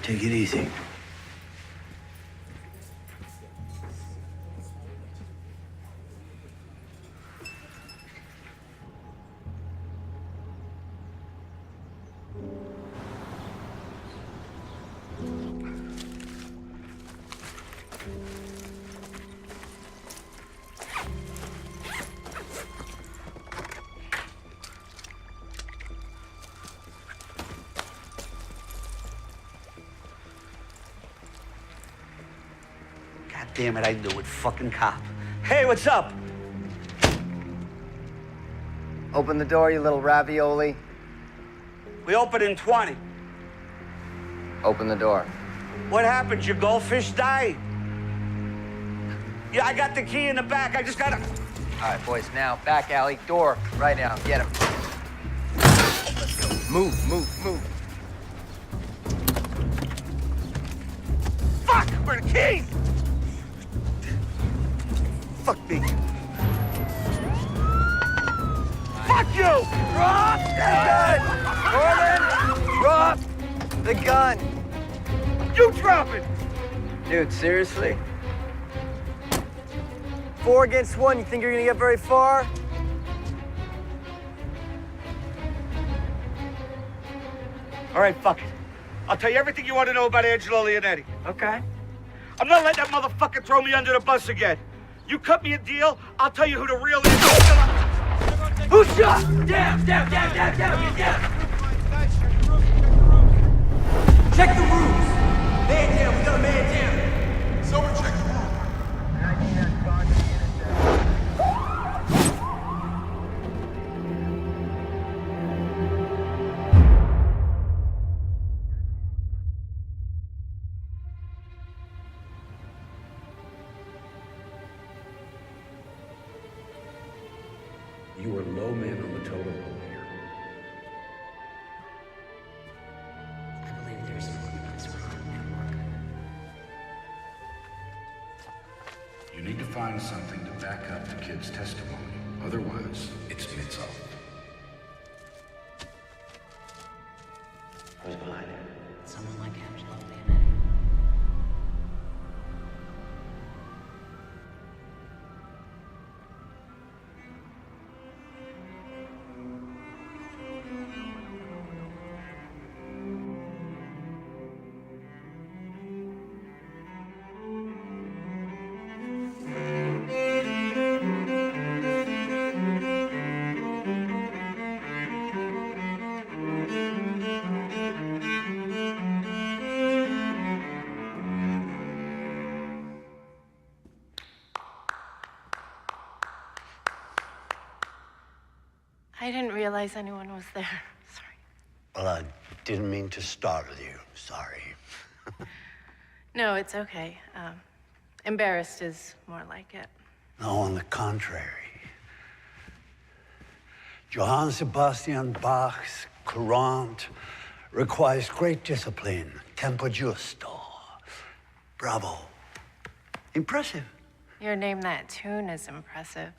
Take it easy. Damn it, I knew it. Fucking cop. Hey, what's up? Open the door, you little ravioli. We open in 20. Open the door. What happened? Your goldfish died? Yeah, I got the key in the back. I just gotta... All right, boys, now, back alley, door, right now, get him. Let's go. Move, move, move. Fuck! Where are the keys? Fuck me. Fuck you! Drop the gun! Norman, drop the gun. You drop it! Dude, seriously? 4 against 1, you think you're gonna get very far? All right, fuck it. I'll tell you everything you want to know about Angelo Leonetti. Okay. I'm not letting that motherfucker throw me under the bus again. You cut me a deal, I'll tell you who the real is. Who shot? Down, down, down, down, down, get down. Check the roofs. Man down, we got a man down. Someone check the room. You are low man on the totem pole here. I believe there's an organized crime network. You need to find something to back up the kid's testimony. Otherwise, it's mitzvah. Who's behind it? Someone like Angelo Leonetti. I didn't realize anyone was there. Sorry. Well, I didn't mean to startle you. Sorry. No, it's okay. Embarrassed is more like it. No, on the contrary. Johann Sebastian Bach's Courant requires great discipline, tempo giusto. Bravo. Impressive. Your name that tune is impressive.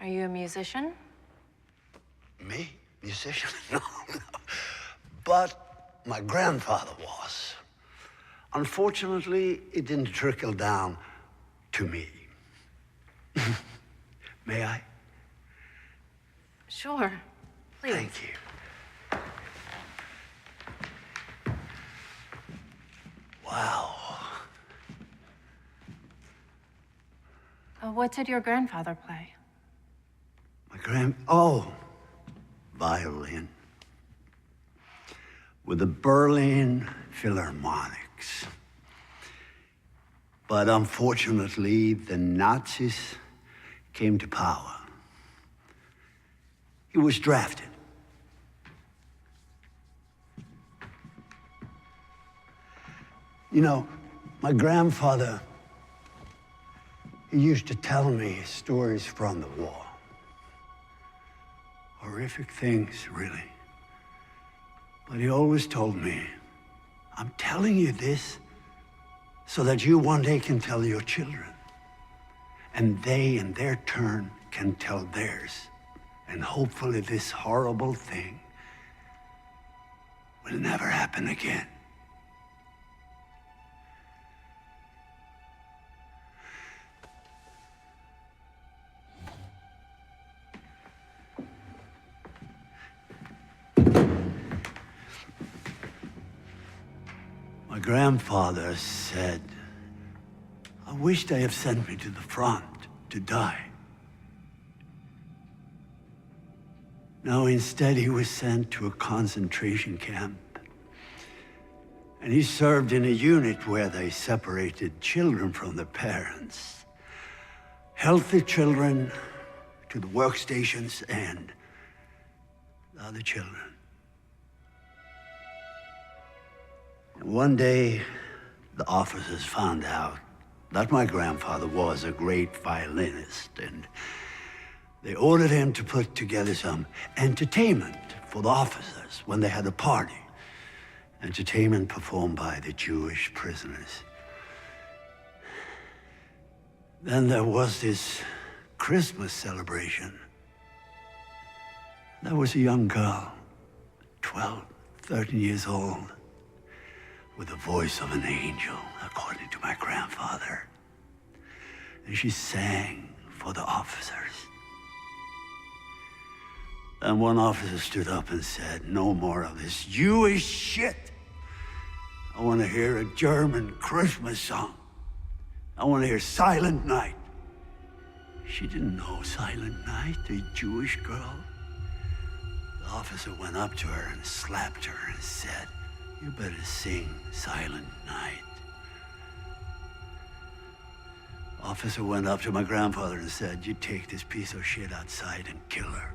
Are you a musician? Me? Musician? No, no. But my grandfather was. Unfortunately, it didn't trickle down to me. May I? Sure. Please. Thank you. Wow. What did your grandfather play? Oh, violin. With the Berlin Philharmonics. But unfortunately, the Nazis came to power. He was drafted. You know, my grandfather, he used to tell me stories from the war. Horrific things, really. But he always told me, I'm telling you this so that you one day can tell your children. And they, in their turn, can tell theirs. And hopefully this horrible thing will never happen again. My grandfather said, I wish they had sent me to the front to die. No, instead he was sent to a concentration camp. And he served in a unit where they separated children from their parents. Healthy children to the workstations and the other children. And one day, the officers found out that my grandfather was a great violinist, and they ordered him to put together some entertainment for the officers when they had a party. Entertainment performed by the Jewish prisoners. Then there was this Christmas celebration. There was a young girl, 12, 13 years old, with the voice of an angel, according to my grandfather. And she sang for the officers. Then one officer stood up and said, no more of this Jewish shit. I want to hear a German Christmas song. I want to hear Silent Night. She didn't know Silent Night, the Jewish girl. The officer went up to her and slapped her and said, "You better sing Silent Night." Officer went up to my grandfather and said, "You take this piece of shit outside and kill her."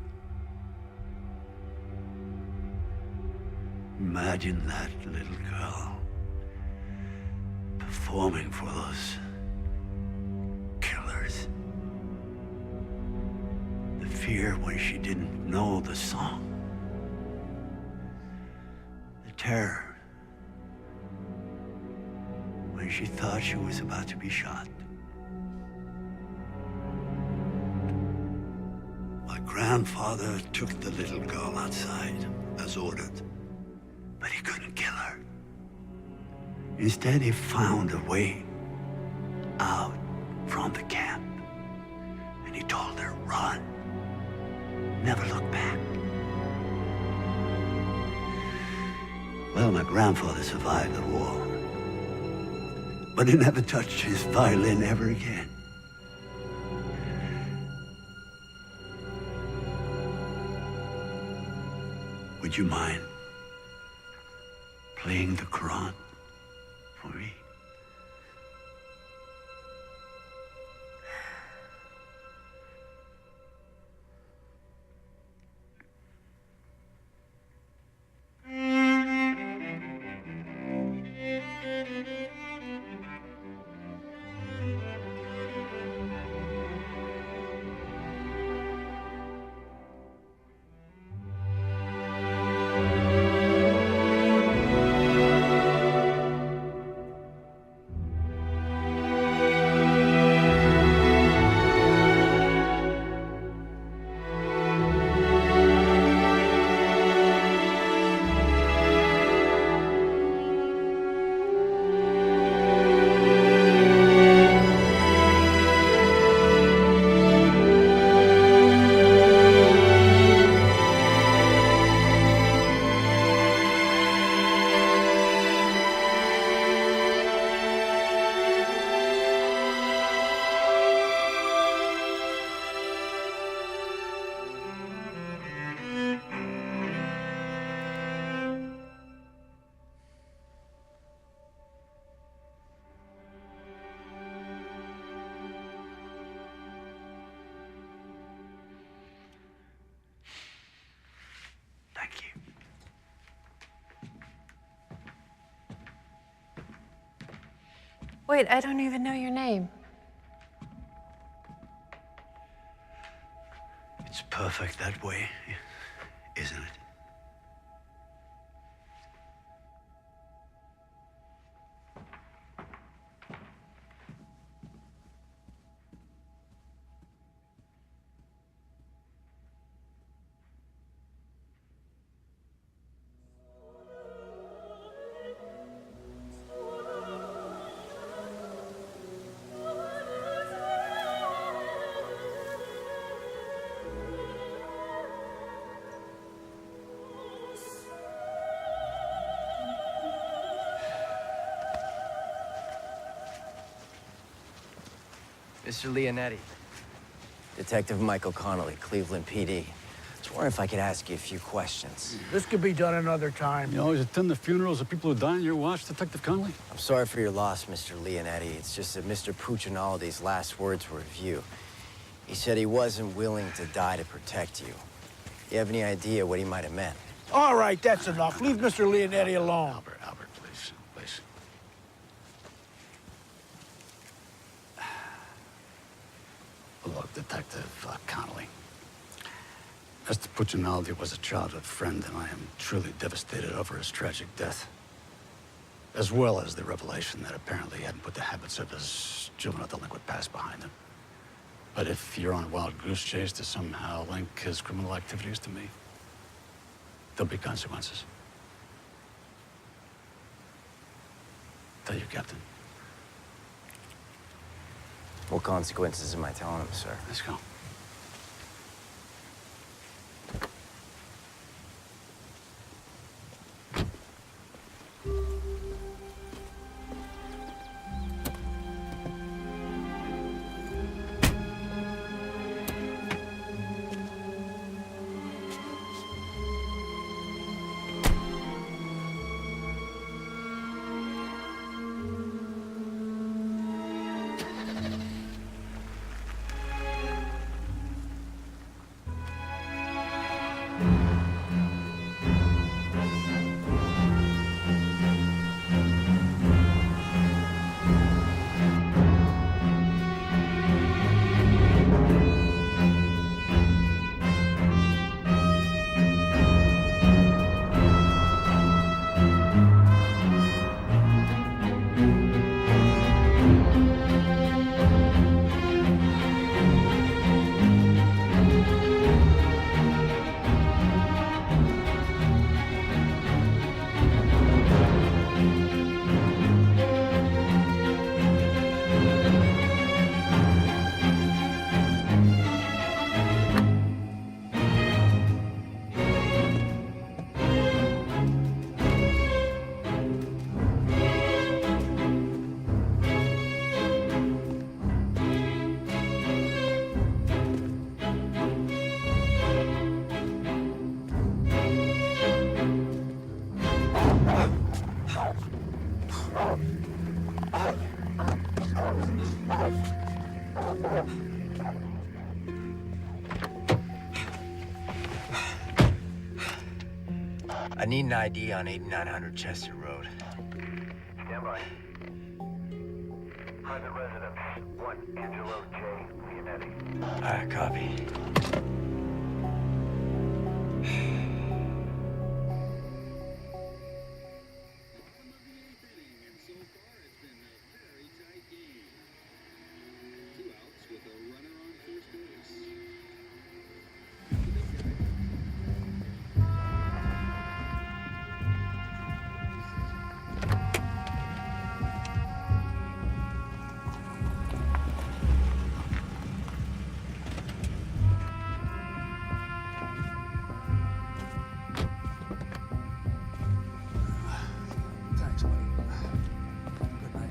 Imagine that little girl performing for those killers. The fear when she didn't know the song. The terror when she thought she was about to be shot. My grandfather took the little girl outside as ordered, but he couldn't kill her. Instead, he found a way out from the camp, and he told her, "Run, never look back." Well, my grandfather survived the war, but he never touched his violin ever again. Would you mind playing the Quran for me? Wait, I don't even know your name. It's perfect that way, isn't it? Mr. Leonetti. Detective Michael Connolly, Cleveland PD. Just wondering if I could ask you a few questions. This could be done another time. You always attend the funerals of people who die on your watch, Detective Connolly? I'm sorry for your loss, Mr. Leonetti. It's just that Mr. Puccinaldi's last words were of you. He said he wasn't willing to die to protect you. You have any idea what he might have meant? All right, that's enough. Leave Mr. Leonetti alone. Albert, please, please. Look, Detective Connolly. Mr. Puccinaldi was a childhood friend, and I am truly devastated over his tragic death. As well as the revelation that apparently he hadn't put the habits of his juvenile delinquent past behind him. But if you're on a wild goose chase to somehow link his criminal activities to me, there'll be consequences. Tell you, Captain. What consequences am I telling him, sir? Let's go. I need an ID on 8900 Chester Road. Stand by. Private residence, 1 Angelo J. Leonetti. All right, copy. Thanks, buddy. Good night.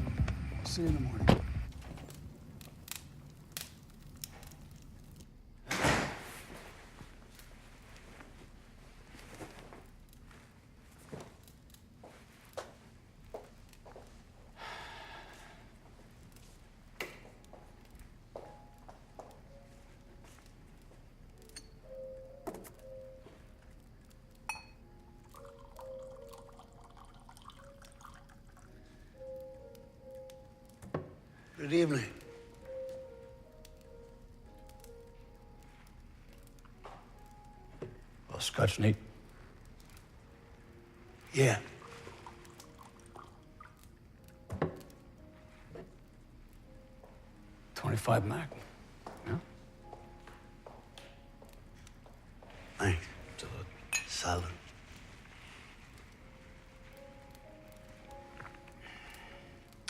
See you in the morning. Good evening. Well, Scotch neat. Yeah. .25 Mac. Yeah? Thanks. Salad.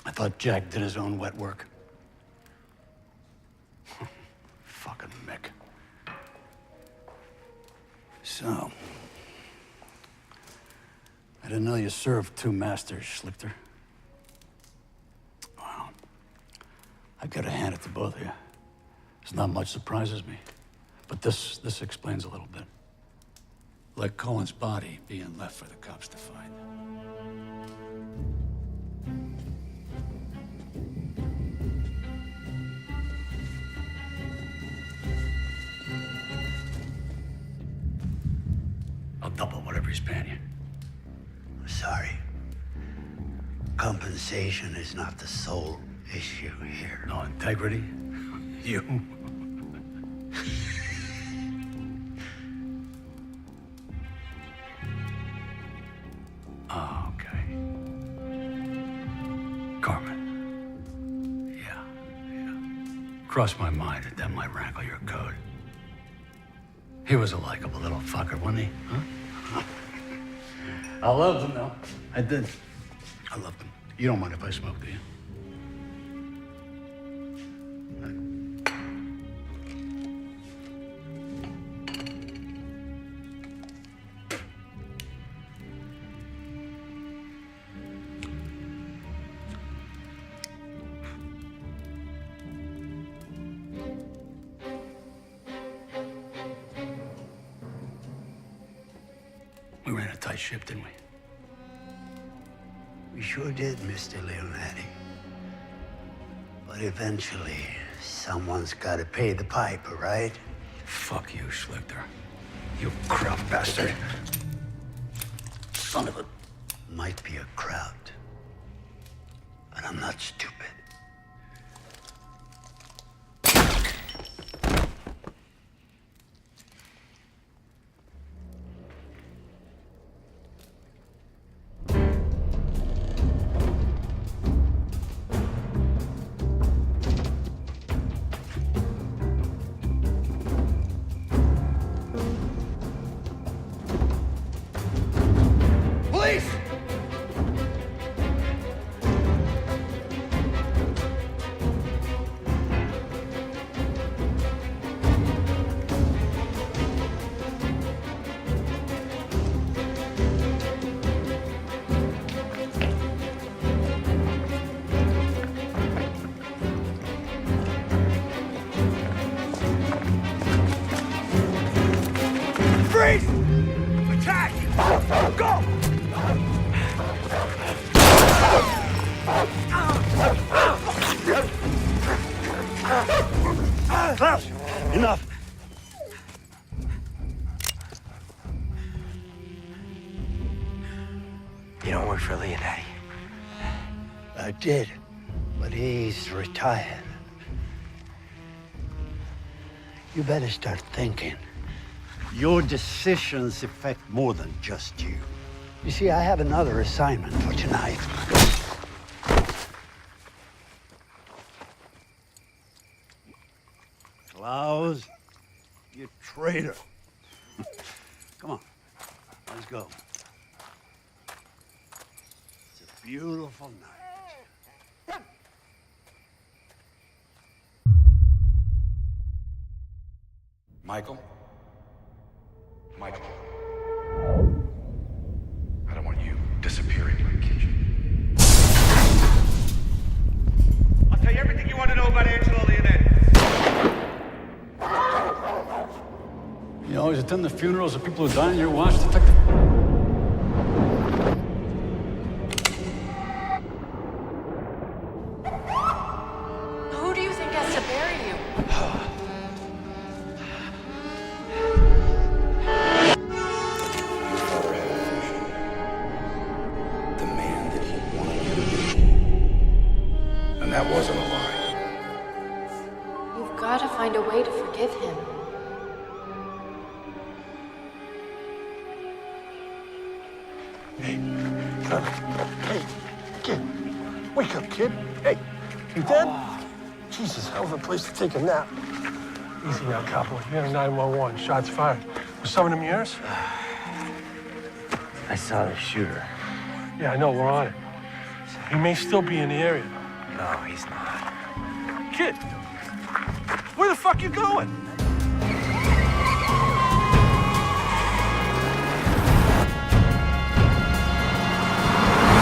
I thought Jack did his own wet work. Fucking Mick. So, I didn't know you served two masters, Schlichter. Wow. I gotta hand it to both of you. There's not much surprises me, but this explains a little bit. Like Cohen's body being left for the cops to find. I'll double whatever he's paying you. I'm sorry. Compensation is not the sole issue here. No integrity? You? Oh, okay. Carmen. Yeah. Crossed my mind that that might rankle your code. He was a likable little fucker, wasn't he? Huh? I loved him, though. I did. I loved him. You don't mind if I smoke, do you? We ran a tight ship, didn't we? We sure did, Mr. Leonetti. But eventually, someone's got to pay the piper, right? Fuck you, Schlichter. You crowd bastard. Son of a... Might be a crowd, but I'm not stupid. Police! enough. You don't work for Leonetti. I did, but he's retired. You better start thinking. Your decisions affect more than just you. You see, I have another assignment for tonight. Klaus, you traitor. Come on, let's go. It's a beautiful night. Michael? Michael. I don't want you disappearing like Kitchen. I'll tell you everything you want to know about Angelo Leonetti. You always attend the funerals of people who die in your watch, Detective? Who do you think has to bury you? The man that he wanted you to be. And that wasn't a lie. You've got to find a way to forgive him. Hey, kid. Wake up, kid. Hey, you dead? Jesus, hell of a place to take a nap. Easy now, Capo. You're in 911. Shots fired. Was some of them yours? I saw the shooter. Yeah, I know. We're on it. He may still be in the area. No, he's not. Kid, where the fuck you going?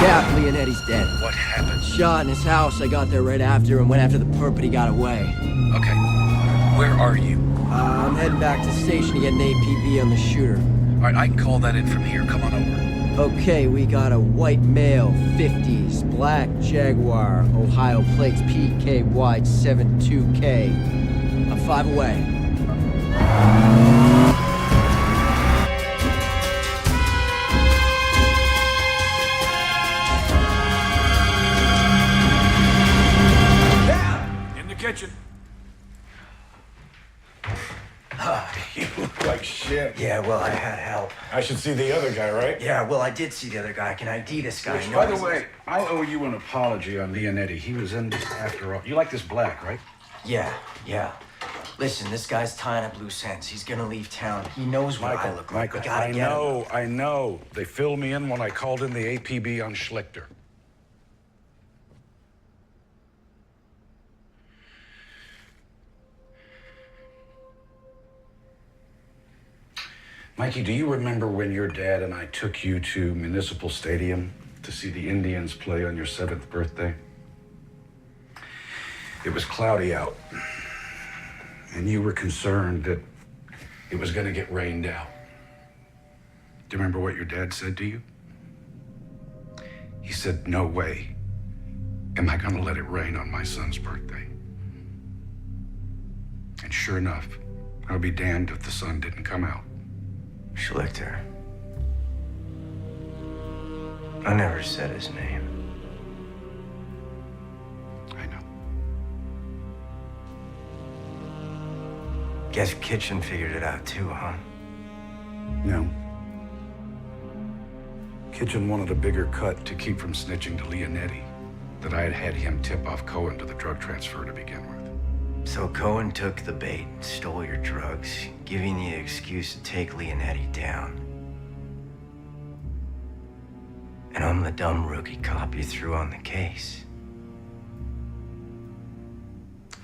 Yeah, Leonetti's dead. What happened? Shot in his house. I got there right after and went after the perp, but he got away. Okay. Where are you? I'm heading back to the station to get an APB on the shooter. All right, I can call that in from here. Come on over. Okay, we got a white male, 50s, black Jaguar, Ohio plates PKY 72K. I'm 5 away. In the kitchen. You look like shit. Yeah, well, I had help. I should see the other guy, right? Yeah, well, I did see the other guy. I can ID this guy. Which, by the way, I owe you an apology on Leonetti. He was in this after all. You like this black, right? Yeah. Listen, this guy's tying up loose ends. He's gonna leave town. He knows what I look like. We gotta get him. I know. They filled me in when I called in the APB on Schlichter. Mikey, do you remember when your dad and I took you to Municipal Stadium to see the Indians play on your 7th birthday? It was cloudy out, and you were concerned that it was going to get rained out. Do you remember what your dad said to you? He said, "No way am I going to let it rain on my son's birthday." And sure enough, I'll be damned if the sun didn't come out. Schlichter. I never said his name. I know. Guess Kitchen figured it out too, huh? No. Kitchen wanted a bigger cut to keep from snitching to Leonetti, that I had had him tip off Cohen to the drug transfer to begin with. So Cohen took the bait, stole your drugs, giving you the excuse to take Leonetti down. And I'm the dumb rookie cop you threw on the case.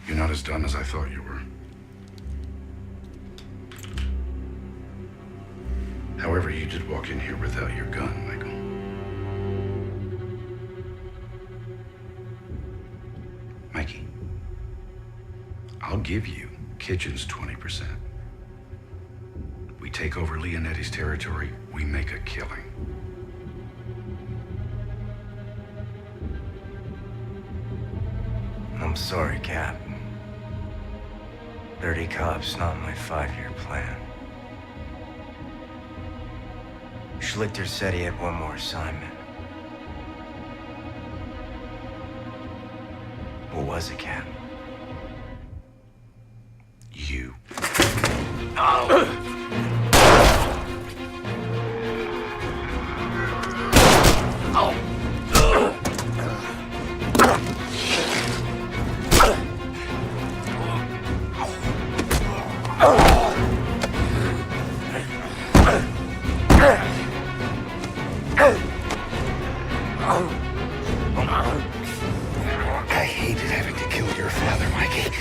You're not as dumb as I thought you were. However, you did walk in here without your gun, Michael. Mikey, I'll give you Kitchen's 20%. We take over Leonetti's territory, we make a killing. I'm sorry, Cap. 30 cops, not my 5-year plan. Schlichter said he had one more assignment. What was it, Cap? You. I hated having to kill your father, Mikey.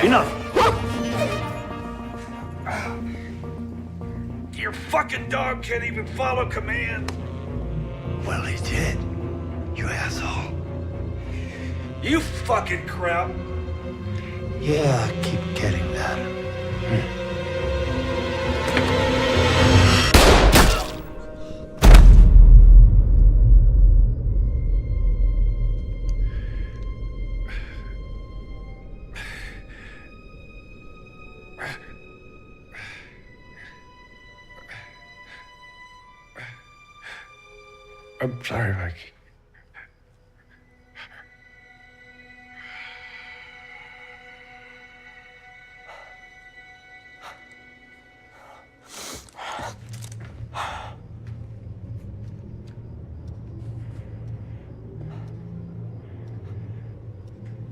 Enough. Your fucking dog can't even follow command. Well, he did. You asshole. You fucking crap. Yeah, I keep getting that. I'm sorry, Mikey.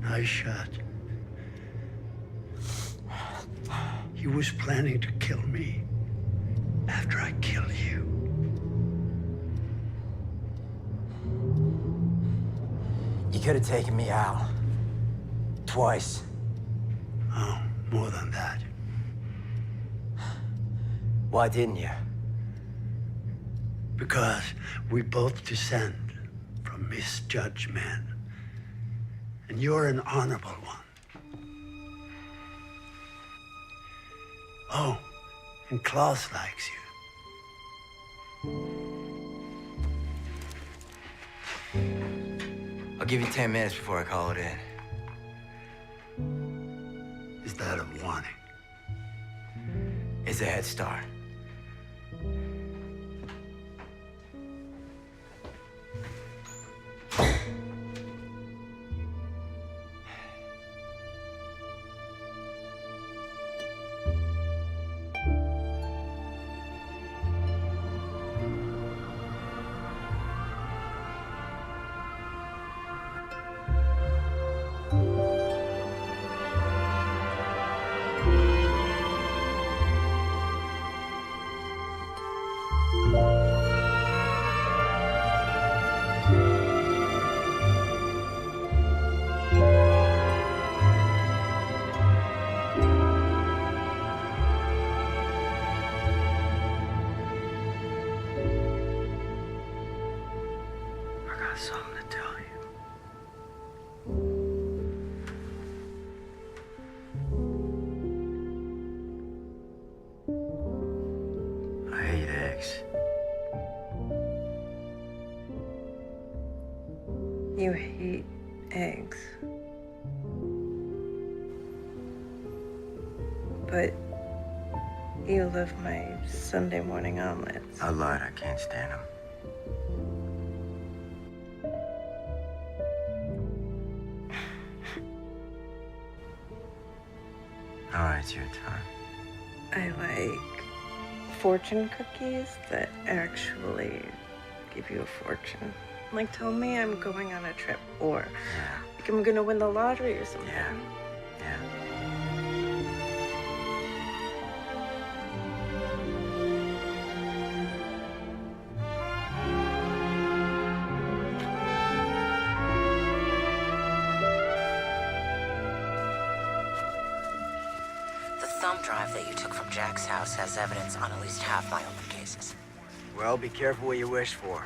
Nice shot. He was planning to kill me after I kill you. You could have taken me out. Twice. Oh, more than that. Why didn't you? Because we both descend from misjudged men. And you're an honorable one. Oh, and Klaus likes you. I'll give you 10 minutes before I call it in. Is that a warning? It's a head start. I got something to tell you. I hate eggs. You hate eggs. But you love my Sunday morning omelets. I lied, I can't stand them. All right, it's your turn. I like fortune cookies that actually give you a fortune. Like, tell me I'm going on a trip, or like I'm gonna win the lottery or something. Yeah. The thumb drive that you took from Jack's house has evidence on at least half my open cases. Well, be careful what you wish for.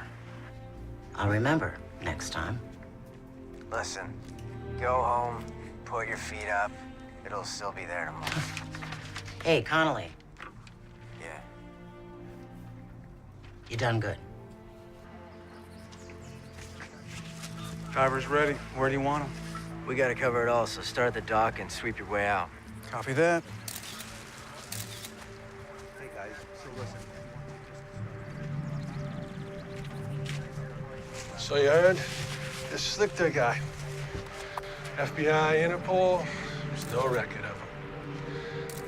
I'll remember next time. Listen, go home, put your feet up, it'll still be there tomorrow. Hey, Connolly. Yeah. You done good. Driver's ready. Where do you want him? We gotta cover it all, so start at the dock and sweep your way out. Copy that. Hey, guys, so listen. So you heard? This Slichter guy. FBI, Interpol, there's no record of him.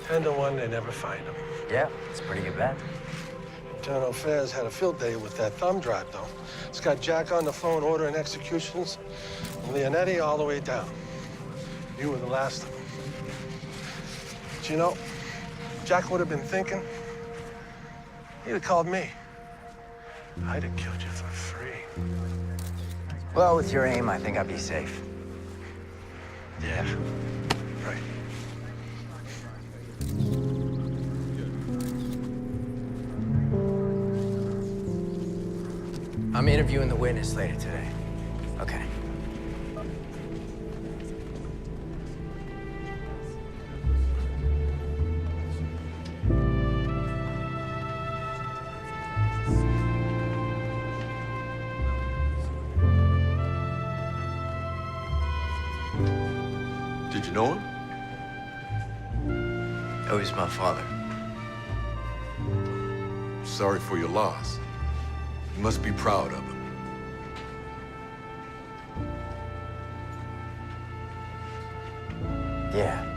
10 to 1, they never find him. Yeah, it's a pretty good bet. Internal Affairs had a field day with that thumb drive, though. It's got Jack on the phone ordering executions, and Leonetti all the way down. You were the last of them. But you know, Jack would have been thinking, he'd have called me. I'd have killed you for free. Well, with your aim, I think I'd be safe. Yeah, right. I'm interviewing the witness later today. Okay. Did you know him? Oh, he's my father. Sorry for your loss. You must be proud of him. Yeah.